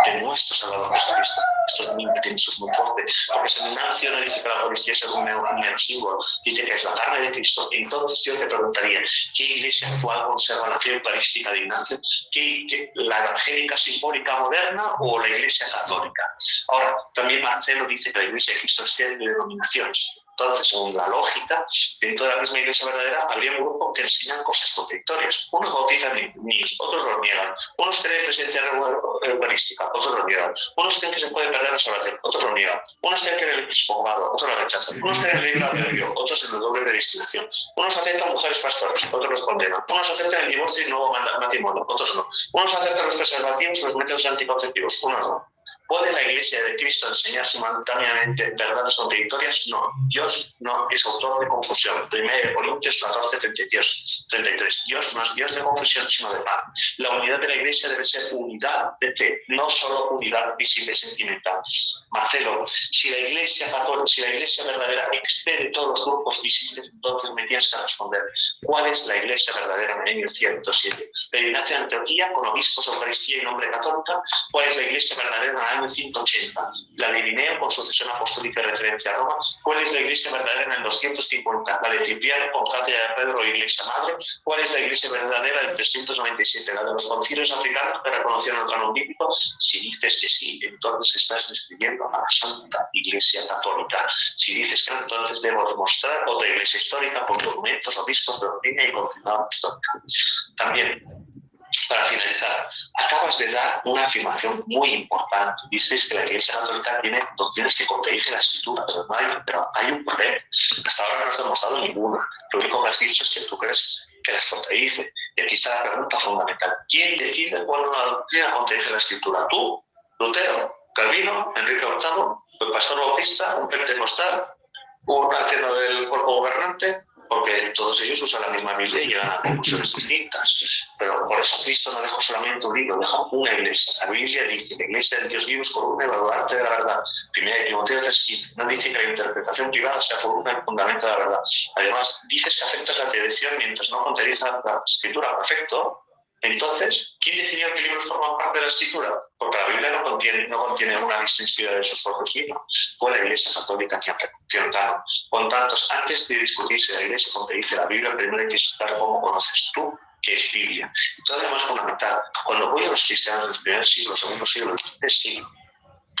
de nuestro Salvador Jesucristo. Esto es muy intenso, es muy fuerte, porque San Ignacio no dice que la Eucaristía es un mero símbolo, dice que es la carne de Cristo. Entonces yo te preguntaría, ¿qué iglesia actual conserva la fe eucarística de Ignacio? ¿La evangélica simbólica moderna o la iglesia católica? Ahora, también Marcelo dice que la iglesia de Cristo es de denominaciones. Entonces, según la lógica, dentro de la misma iglesia verdadera habría un grupo que enseñan cosas contradictorias. Unos bautizan niños, otros los niegan. Unos creen presencia eucarística, otros lo niegan. Unos creen que se puede perder la salvación, otros lo niegan. Unos creen que el episcopado, otros lo rechazan. Unos creen en el libre albedrío, otros en el doble de destinación. Unos aceptan mujeres pastoras, otros los condenan. Unos aceptan el divorcio y el nuevo matrimonio, otros no. Unos aceptan los preservativos y los métodos anticonceptivos, unos no. ¿Puede la Iglesia de Cristo enseñar simultáneamente verdades contradictorias? No. Dios no es autor de confusión. 1 Corintios 14:33. Dios no es Dios de confusión, sino de paz. La unidad de la Iglesia debe ser unidad de fe, no solo unidad visible y sentimental. Marcelo, si la Iglesia católica, si la Iglesia verdadera excede todos los grupos visibles, entonces me tienes que responder. ¿Cuál es la Iglesia verdadera en el año 107? ¿La Iglesia de Antioquía con obispos, Eucaristía y nombre católica? ¿Cuál es la Iglesia verdadera en el año 180? ¿La de Irineo con sucesión apostólica y referencia a Roma? ¿Cuál es la Iglesia verdadera en el 250? ¿La de Cipriano con cátedra de Pedro y Iglesia Madre? ¿Cuál es la Iglesia verdadera en el 397? ¿La de los concilios africanos que reconocieron el canon bíblico? Si dices que sí, entonces estás describiendo a la Santa Iglesia Católica. Si dices que no, entonces debo demostrar otra Iglesia histórica con documentos, obispos, doctrina y confirmado histórica. También, para finalizar, acabas de dar una afirmación muy importante. Dices que la Iglesia Católica tiene doctrinas que contradicen la Escritura, pero hay un problema. Hasta ahora no has demostrado ninguna. Lo único que has dicho es que tú crees que las contradice. Y aquí está la pregunta fundamental. ¿Quién decide cuál una doctrina contradice la Escritura? ¿Tú, Lutero, Calvino, Enrique VIII, el pastor bautista, un pentecostal, un anciano del cuerpo gobernante? Porque todos ellos usan la misma Biblia y llegan a conclusiones distintas. Pero por eso Cristo no dejó solamente un libro, dejó una iglesia. La Biblia dice que la iglesia de Dios vivo es columna y baluarte de la verdad. 1 Timoteo 3:15. No dice que la interpretación privada sea columna y fundamento de la verdad. Además, dices que aceptas la tradición mientras no contradiza la Escritura. Perfecto. Entonces, ¿quién decidió qué libros forman parte de la Escritura? Porque la Biblia no contiene una lista inspirada de sus propios libros. Fue la Iglesia Católica quien reconoció el canon. Con tantos, antes de discutir si la Iglesia contradice la Biblia, primero hay que explicar cómo conoces tú qué es Biblia. Y todo lo más fundamental, cuando voy a los cristianos del primer siglo, segundo siglo, tercer siglo,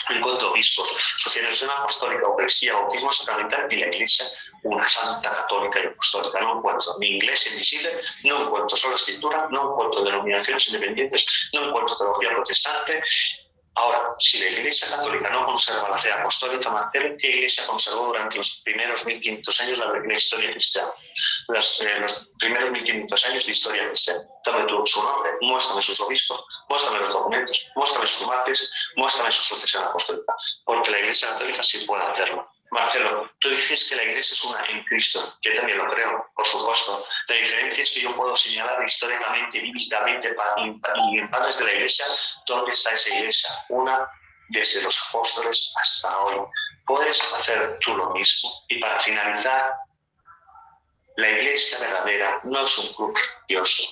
encuentro obispos, socialización apostólica, eucaristía, bautismo sacramental y la Iglesia, una santa católica y apostólica. No encuentro ni iglesia invisible, no encuentro solo escritura, no encuentro denominaciones independientes, no encuentro teología protestante. Ahora, si la Iglesia Católica no conserva la fe apostólica, Marcelo, ¿qué Iglesia conservó durante los primeros 1500 años la historia cristiana? Los primeros 1500 años de historia cristiana. Dame tú su nombre, muéstrame sus obispos, muéstrame los documentos, muéstrame sus mártires, muéstrame su sucesión apostólica. Porque la Iglesia Católica sí puede hacerlo. Marcelo, tú dices que la Iglesia es una en Cristo, que también lo creo, por supuesto. La diferencia es que yo puedo señalar históricamente, vívidamente, y en padres de la Iglesia, dónde está esa Iglesia, una desde los apóstoles hasta hoy. Puedes hacer tú lo mismo. Y para finalizar, la Iglesia verdadera no es un club religioso,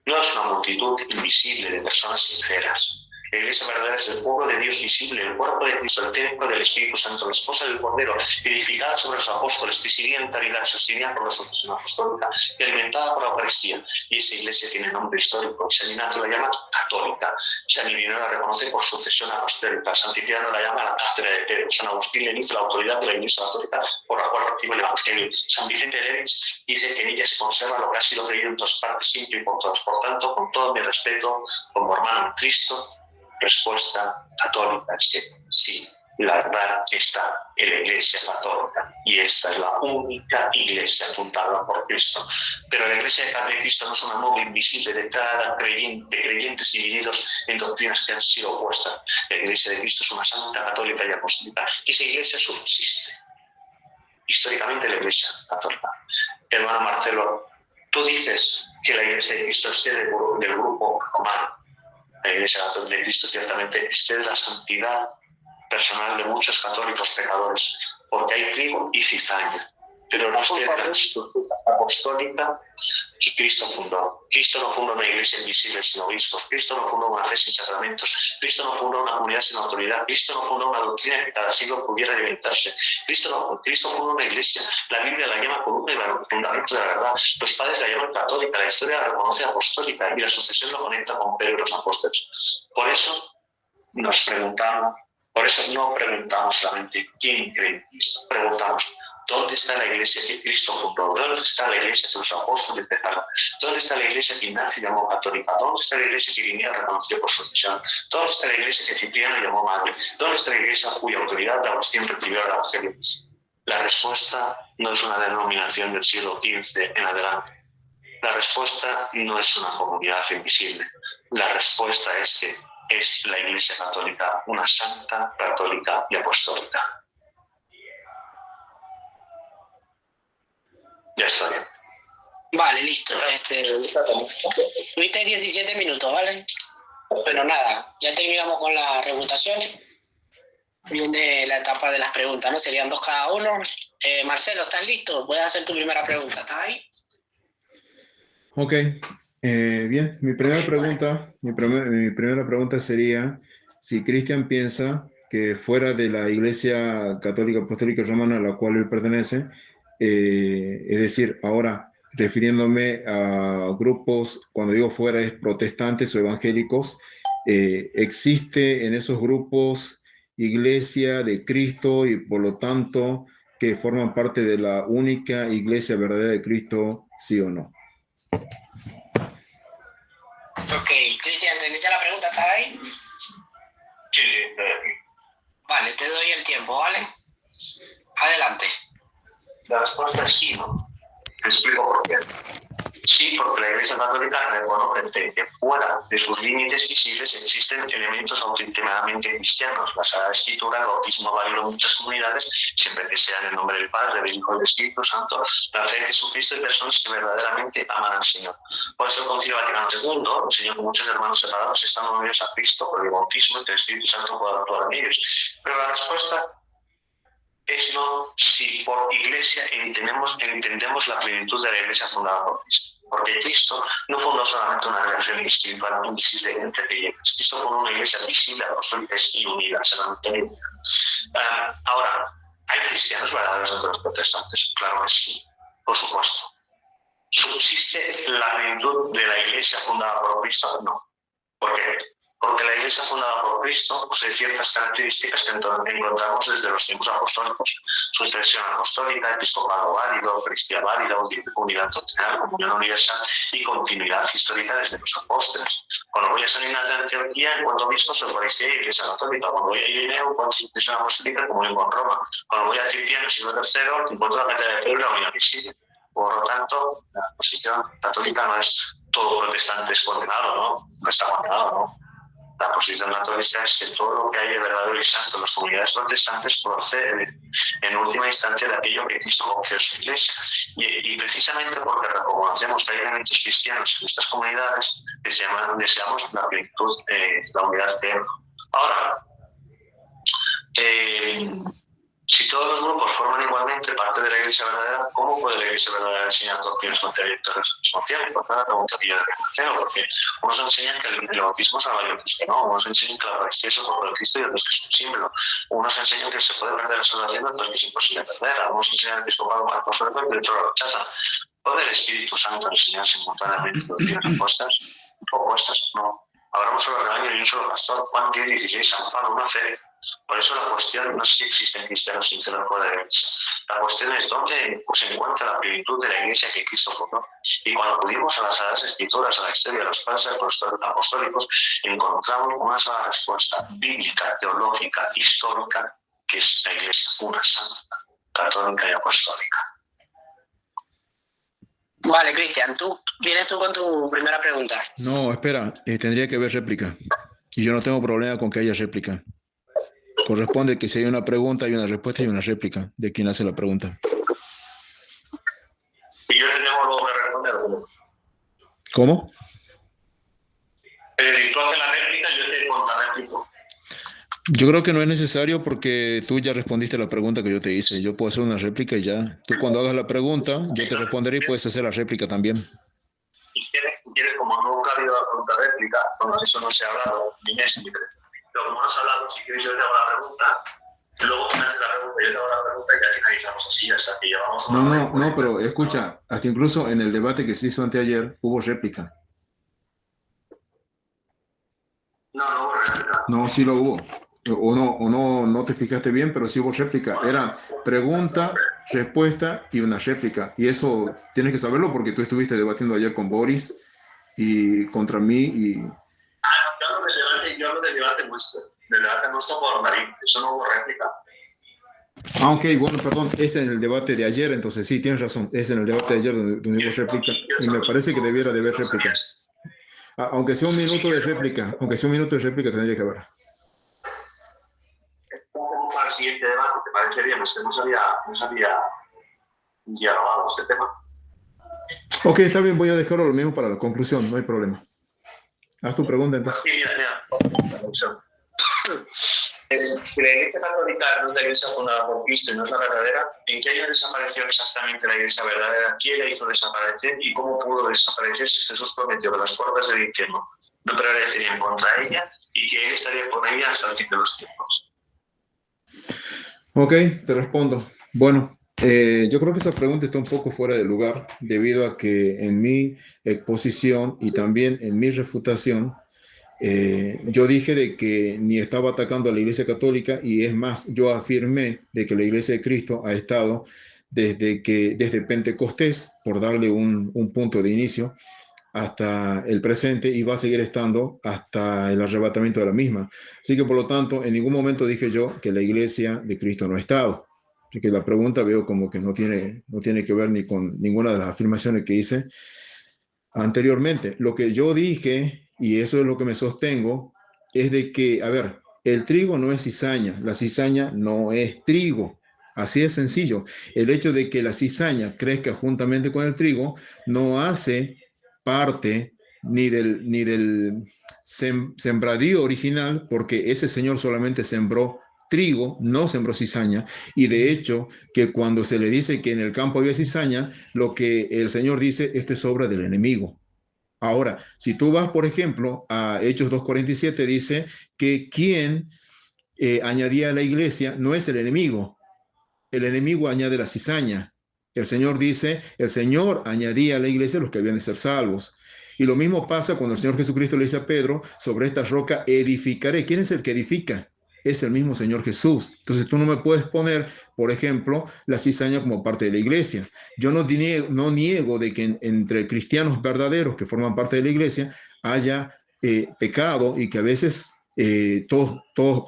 no es una multitud invisible de personas sinceras. La Iglesia verdadera es el pueblo de Dios visible, el cuerpo de Cristo, el templo del Espíritu Santo, la esposa del Cordero, edificada sobre los apóstoles, presidida en caridad, sostenida por la sucesión apostólica y alimentada por la Eucaristía. Y esa Iglesia tiene nombre histórico. San Ignacio la llama católica. San Irineo la reconoce por sucesión apostólica. San Cipriano la llama la cátedra de Pedro. San Agustín le dice la autoridad de la Iglesia católica por la cual recibe el Evangelio. San Vicente de Leves dice que en ella se conserva lo que ha sido creído en todas partes, siempre y por todas. Por tanto, con todo mi respeto, como hermano en Cristo, respuesta católica es que sí, La verdad está en la Iglesia Católica y esta es la única Iglesia fundada por Cristo. Pero la Iglesia de Cristo no es una nube invisible de cada creyente, creyentes divididos en doctrinas que han sido opuestas. La Iglesia de Cristo es una santa, católica y apostólica. Y esa Iglesia subsiste históricamente la Iglesia Católica. Hermano Marcelo, tú dices que la Iglesia de Cristo esté del grupo romano. La Iglesia de Cristo ciertamente esté de la santidad personal de muchos católicos pecadores, porque hay trigo y cizaña, pero no esté de la estructura apostólica que Cristo fundó. Cristo no fundó una iglesia invisible sin obispos, Cristo no fundó una fe sin sacramentos, Cristo no fundó una comunidad sin autoridad, Cristo no fundó una doctrina que cada siglo pudiera alimentarse, Cristo fundó una iglesia, la Biblia la llama columna y fundamento de la verdad, los padres la llaman católica, la historia la reconoce apostólica y la sucesión lo conecta con Pedro y los apóstoles. Por eso nos preguntamos, por eso no preguntamos solamente quién cree en Cristo, preguntamos ¿dónde está la iglesia que Cristo fundó? ¿Dónde está la iglesia que los apóstoles dejaron? ¿Dónde está la iglesia que Ignacio llamó católica? ¿Dónde está la iglesia que Irineo reconoció por sucesión? ¿Dónde está la iglesia que Cipriano llamó madre? ¿Dónde está la iglesia cuya autoridad Agustín recibió el Evangelio? La respuesta no es una denominación del siglo XV en adelante. La respuesta no es una comunidad invisible. La respuesta es que es la Iglesia Católica, una santa, católica y apostólica. Ya está bien. Vale, listo. Tuviste 17 minutos, ¿vale? Bueno, nada, ya terminamos con las refutaciones. Viene la etapa de las preguntas, ¿no? Serían 2 cada uno. Marcelo, ¿estás listo? Puedes hacer tu primera pregunta, ¿estás ahí? Ok, bien, mi primera pregunta sería si Cristian piensa que fuera de la Iglesia Católica Apostólica Romana a la cual él pertenece, es decir, ahora refiriéndome a grupos, cuando digo fuera es protestantes o evangélicos, ¿existe en esos grupos Iglesia de Cristo y por lo tanto que forman parte de la única Iglesia verdadera de Cristo, sí o no? Ok, Cristian, ¿entendiste la pregunta? ¿Estás ahí? Sí, estoy aquí. Vale, te doy el tiempo, ¿vale? Adelante. La respuesta es sí, ¿no? Te explico por qué. Sí, porque la Iglesia Católica reconoce que fuera de sus límites visibles existen elementos auténticamente cristianos. La Sagrada Escritura, el bautismo válido en muchas comunidades, siempre que sea en el nombre del Padre, del Hijo y del Espíritu Santo, la fe en Jesucristo y personas que verdaderamente aman al Señor. Por eso el Concilio Vaticano II enseñó que muchos hermanos separados están unidos a Cristo por el bautismo y que el Espíritu Santo pueda actuar en ellos. Pero la respuesta es no si por iglesia entendemos la plenitud de la iglesia fundada por Cristo. Porque Cristo no fundó solamente una relación espiritual invisible entre creyentes. Cristo fundó una iglesia visible, apostólica y unida, solamente. Ahora, ¿hay cristianos verdaderos entre los protestantes? Claro que sí, por supuesto. ¿Subsiste la plenitud de la iglesia fundada por Cristo? No. ¿Por qué? Porque la iglesia fundada por Cristo posee ciertas características que encontramos desde los tiempos apostólicos. Sucesión apostólica, episcopado válido, cristiá válida, unidad doctrinal, comunión universal y continuidad histórica desde los apóstoles. Cuando voy a San Ignacio de Antioquía, encuentro obispos, Eucaristía y Iglesia Católica. Cuando voy a Irineo, encuentro sucesión apostólica, comunión con Roma. Cuando voy a Cipriano, siglo III, encuentro la Cátedra de Pedro y la Unidad Visible. Por lo tanto, la posición católica no es todo protestante es condenado, ¿no? No está condenado, ¿no? La posición católica es que todo lo que hay de verdadero y santo en las comunidades protestantes procede en última instancia de aquello que Cristo confió a su iglesia. Y precisamente porque reconocemos que hay elementos cristianos en estas comunidades, deseamos la plenitud, la unidad de Él. Ahora, si todos los grupos forman igualmente parte de la Iglesia verdadera, ¿cómo puede la Iglesia verdadera enseñar doctrinas contradictorias al mismo tiempo? Por la pregunta que yo le porque unos enseñan que el bautismo es válido, otros que no. Unos enseñan que la Eucaristía es el cuerpo de Cristo y otros que es un símbolo. Unos enseñan que se puede perder la salvación, otros que es imposible perder. Algunos enseñan el episcopado más apostólico y otros lo rechazan. ¿Puede el Espíritu Santo enseñar simultáneamente doctrinas opuestas? No. Habrá un solo rebaño y un solo pastor. Juan 10:16, San Juan, una fe. Por eso la cuestión no es si existen cristianos sinceros fuera de la iglesia. La cuestión es dónde se encuentra la plenitud de la iglesia que Cristo fundó. Y cuando acudimos a las Sagradas Escrituras, a la historia de los padres apostólicos, encontramos una sola respuesta bíblica, teológica, histórica, que es la Iglesia pura, santa, católica y apostólica. Vale, Cristian, vienes tú con tu primera pregunta. No, espera, tendría que haber réplica. Y yo no tengo problema con que haya réplica. Corresponde que si hay una pregunta, hay una respuesta y una réplica de quien hace la pregunta. Y yo te tengo luego que responder. ¿Cómo? Si tú haces la réplica, yo te contrarréplico. Yo creo que no es necesario porque tú ya respondiste la pregunta que yo te hice. Yo puedo hacer una réplica y ya. Tú cuando hagas la pregunta, yo te responderé y puedes hacer la réplica también. Si quieres, como nunca ha habido la contrarréplica, bueno, eso no se ha hablado, ni es ni pero como no has hablado, si quieres yo te hago la pregunta, y luego tú me haces la pregunta, yo te hago la pregunta y ya finalizamos así, hasta que llevamos una hora. No, pero escucha, hasta incluso en el debate que se hizo anteayer hubo réplica. No hubo réplica. No, sí lo hubo. No te fijaste bien, pero sí hubo réplica. Era pregunta, respuesta y una réplica. Y eso tienes que saberlo porque tú estuviste debatiendo ayer con Boris y contra mí. Yo hablo del debate nuestro por Marín. Eso no hubo réplica. Ok, bueno, perdón, es en el debate de ayer, entonces sí, tienes razón. Es en el debate de ayer donde hubo réplica. Y me parece que debiera de haber réplica. Aunque sea un minuto de réplica, tendría que haber. Para el siguiente debate, ¿te parece bien? Es que no sabía dialogado este tema. Ok, está bien, voy a dejarlo lo mismo para la conclusión, no hay problema. Haz tu pregunta entonces. Sí, mira. La conclusión. Si la Iglesia Católica no es la Iglesia fundada por Cristo y no es la verdadera, ¿en qué año desapareció exactamente la Iglesia verdadera? ¿Quién la hizo desaparecer y cómo pudo desaparecer si Jesús prometió que las puertas del infierno no prevalecerían contra ella y que Él estaría con ella hasta el fin de los tiempos? Ok, te respondo. Bueno, yo creo que esta pregunta está un poco fuera de lugar debido a que en mi exposición y también en mi refutación, yo dije de que ni estaba atacando a la Iglesia Católica y es más, yo afirmé de que la Iglesia de Cristo ha estado desde Pentecostés, por darle un punto de inicio, hasta el presente y va a seguir estando hasta el arrebatamiento de la misma. Así que por lo tanto, en ningún momento dije yo que la Iglesia de Cristo no ha estado. Así que la pregunta veo como que no tiene que ver ni con ninguna de las afirmaciones que hice anteriormente. Lo que yo dije, y eso es lo que me sostengo, es de que, a ver, el trigo no es cizaña, la cizaña no es trigo. Así de sencillo. El hecho de que la cizaña crezca juntamente con el trigo no hace parte ni del sembradío original, porque ese señor solamente sembró trigo, no sembró cizaña, y de hecho que cuando se le dice que en el campo había cizaña, lo que el Señor dice, esto es obra del enemigo. Ahora, si tú vas, por ejemplo, a Hechos 2:47, dice que quien añadía a la iglesia no es el enemigo añade la cizaña. El Señor dice, el Señor añadía a la iglesia los que habían de ser salvos. Y lo mismo pasa cuando el Señor Jesucristo le dice a Pedro, sobre esta roca edificaré. ¿Quién es el que edifica? Es el mismo Señor Jesús. Entonces tú no me puedes poner, por ejemplo, la cizaña como parte de la iglesia. Yo no niego de que entre cristianos verdaderos que forman parte de la iglesia haya pecado y que a veces todos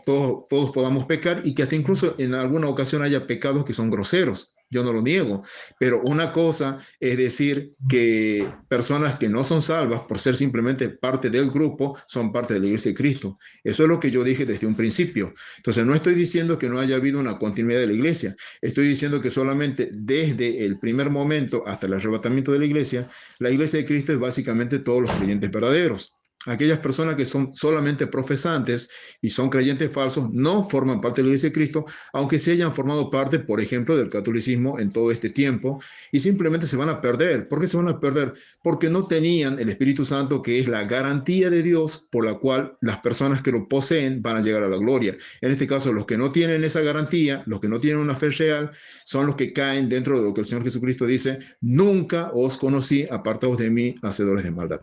podamos pecar y que hasta incluso en alguna ocasión haya pecados que son groseros. Yo no lo niego, pero una cosa es decir que personas que no son salvas por ser simplemente parte del grupo son parte de la Iglesia de Cristo. Eso es lo que yo dije desde un principio. Entonces no estoy diciendo que no haya habido una continuidad de la Iglesia, estoy diciendo que solamente desde el primer momento hasta el arrebatamiento de la Iglesia de Cristo es básicamente todos los creyentes verdaderos. Aquellas personas que son solamente profesantes y son creyentes falsos no forman parte de la Iglesia de Cristo, aunque se hayan formado parte, por ejemplo, del catolicismo en todo este tiempo, y simplemente se van a perder. ¿Por qué se van a perder? Porque no tenían el Espíritu Santo, que es la garantía de Dios por la cual las personas que lo poseen van a llegar a la gloria. En este caso, los que no tienen esa garantía, los que no tienen una fe real, son los que caen dentro de lo que el Señor Jesucristo dice: nunca os conocí, apartaos de mí, hacedores de maldad.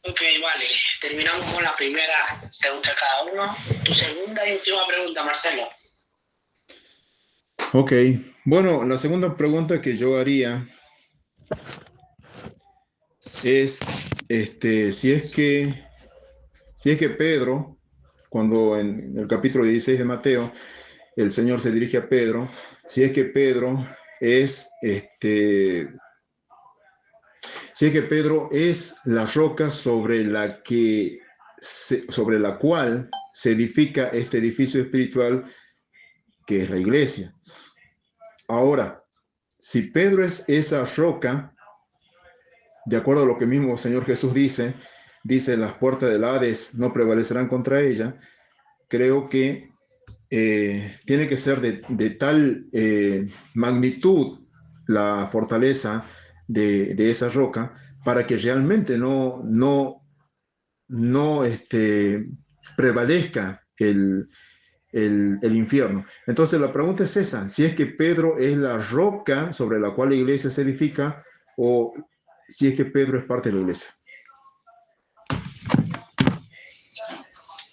Ok, vale. Terminamos con la primera pregunta cada uno. Tu segunda y última pregunta, Marcelo. Ok, bueno, la segunda pregunta que yo haría es si es que Pedro cuando en el capítulo 16 de Mateo el Señor se dirige a Pedro, si es que Pedro es, si es que Pedro es la roca sobre sobre la cual se edifica este edificio espiritual que es la iglesia. Ahora, si Pedro es esa roca, de acuerdo a lo que mismo el Señor Jesús dice, las puertas del Hades no prevalecerán contra ella, creo que tiene que ser de tal magnitud la fortaleza de esa roca para que realmente no prevalezca el infierno. Entonces la pregunta es esa, si es que Pedro es la roca sobre la cual la iglesia se edifica o si es que Pedro es parte de la iglesia.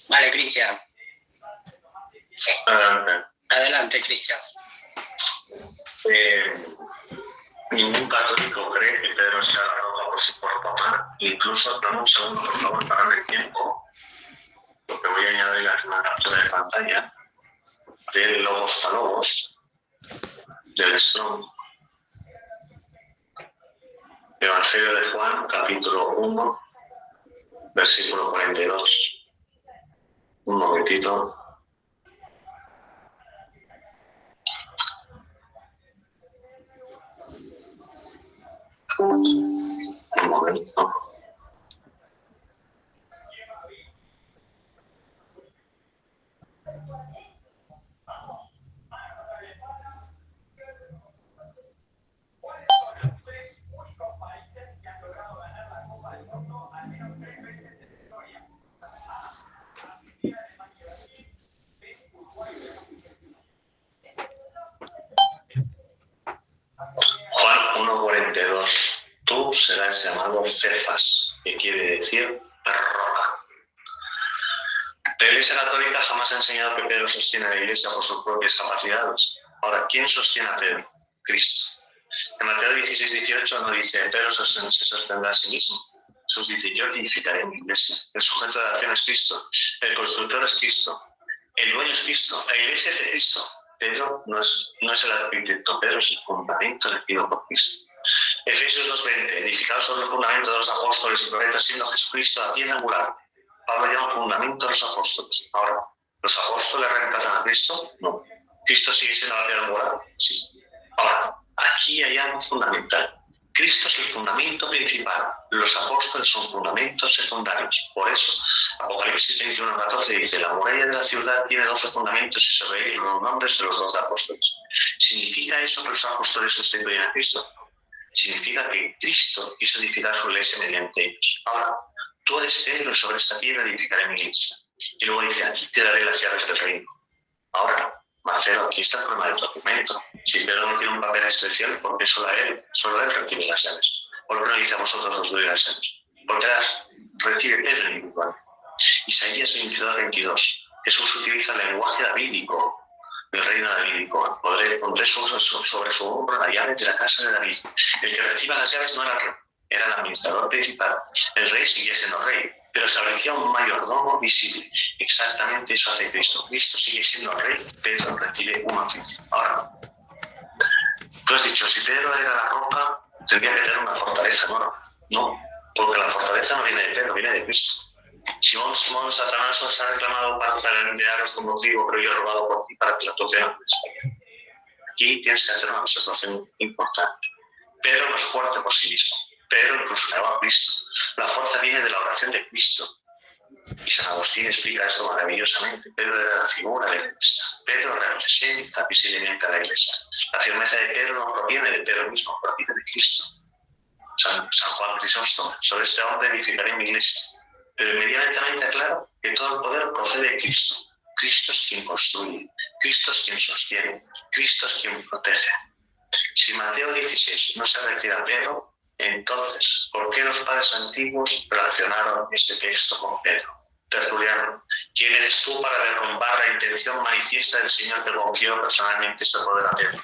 Vale, Cristian. Adelante, Cristian. Ningún católico cree que Pedro sea la roca por su cuerpo humano. Incluso, dame un segundo, por favor, para el tiempo, porque voy a añadir aquí una captura de pantalla del Logos a Logos, del Strong. Evangelio de Juan, capítulo 1, versículo 42. Un momentito. Un momento. Juan 1:42. Tú serás llamado Cefas, que quiere decir roca. La Iglesia Católica jamás ha enseñado que Pedro sostiene a la Iglesia por sus propias capacidades. Ahora, ¿quién sostiene a Pedro? Cristo. En Mateo 16:18 no dice, Pedro se sostendrá a sí mismo. Jesús dice, yo edificaré mi Iglesia. El sujeto de la acción es Cristo. El constructor es Cristo. El dueño es Cristo. La Iglesia es de Cristo. Pedro no es el arquitecto, Pedro es el fundamento elegido por Cristo. Efesios 2:20, edificado sobre el fundamento de los apóstoles y profetas, siendo Jesucristo la piedra angular. Pablo llama fundamento a los apóstoles. Ahora, ¿los apóstoles reemplazan a Cristo? No. ¿Cristo sigue siendo la piedra angular? Sí. Ahora, aquí hay algo fundamental. Cristo es el fundamento principal. Los apóstoles son fundamentos secundarios. Por eso, Apocalipsis 21:14 dice, la muralla de la ciudad tiene 12 fundamentos y sobre ellos los nombres de los 12 apóstoles. ¿Significa eso que los apóstoles sustituyen a Cristo? Significa que Cristo quiso edificar su iglesia mediante ellos. Ahora, tú eres Pedro y sobre esta piedra edificaré mi iglesia. Y luego dice, aquí te daré las llaves del reino. Ahora, Marcelo, aquí está el problema del documento. Si Pedro no tiene un papel especial, ¿por qué solo él recibe las llaves? ¿Por qué no dice a vosotros os doy las llaves? Porque las recibe Pedro individualmente. Isaías 22:22. Jesús utiliza el lenguaje davídico, del reino davídico. Pondré sobre su hombro la llave de la casa de David. El que reciba las llaves no era el rey, era el administrador principal. El rey sigue siendo rey, pero establecía un mayordomo visible. Exactamente eso hace Cristo. Cristo sigue siendo rey, Pedro recibe un oficio. Ahora, tú has dicho, si Pedro era la roca, tendría que tener una fortaleza. No, porque la fortaleza no viene de Pedro, viene de Cristo. Simón, Satanás os ha reclamado para zarandearos con motivo, pero yo he robado por ti para que la toque antes. Aquí tienes que hacer una observación importante. Pedro no es fuerte por sí mismo. Pedro incluso negó a Cristo. La fuerza viene de la oración de Cristo. Y San Agustín explica esto maravillosamente. Pedro era la figura de la Iglesia. Pedro representa visiblemente a la Iglesia. La firmeza de Pedro no proviene de Pedro mismo, proviene de Cristo. San Juan Crisóstomo, sobre este hombre edificaré mi Iglesia. Pero inmediatamente aclaro que todo el poder procede de Cristo. Cristo es quien construye, Cristo es quien sostiene, Cristo es quien protege. Si Mateo 16 no se refiere a Pedro, entonces, ¿por qué los padres antiguos relacionaron este texto con Pedro? Tertuliano, ¿quién eres tú para derrumbar la intención manifiesta del Señor que confió personalmente este poder a Pedro?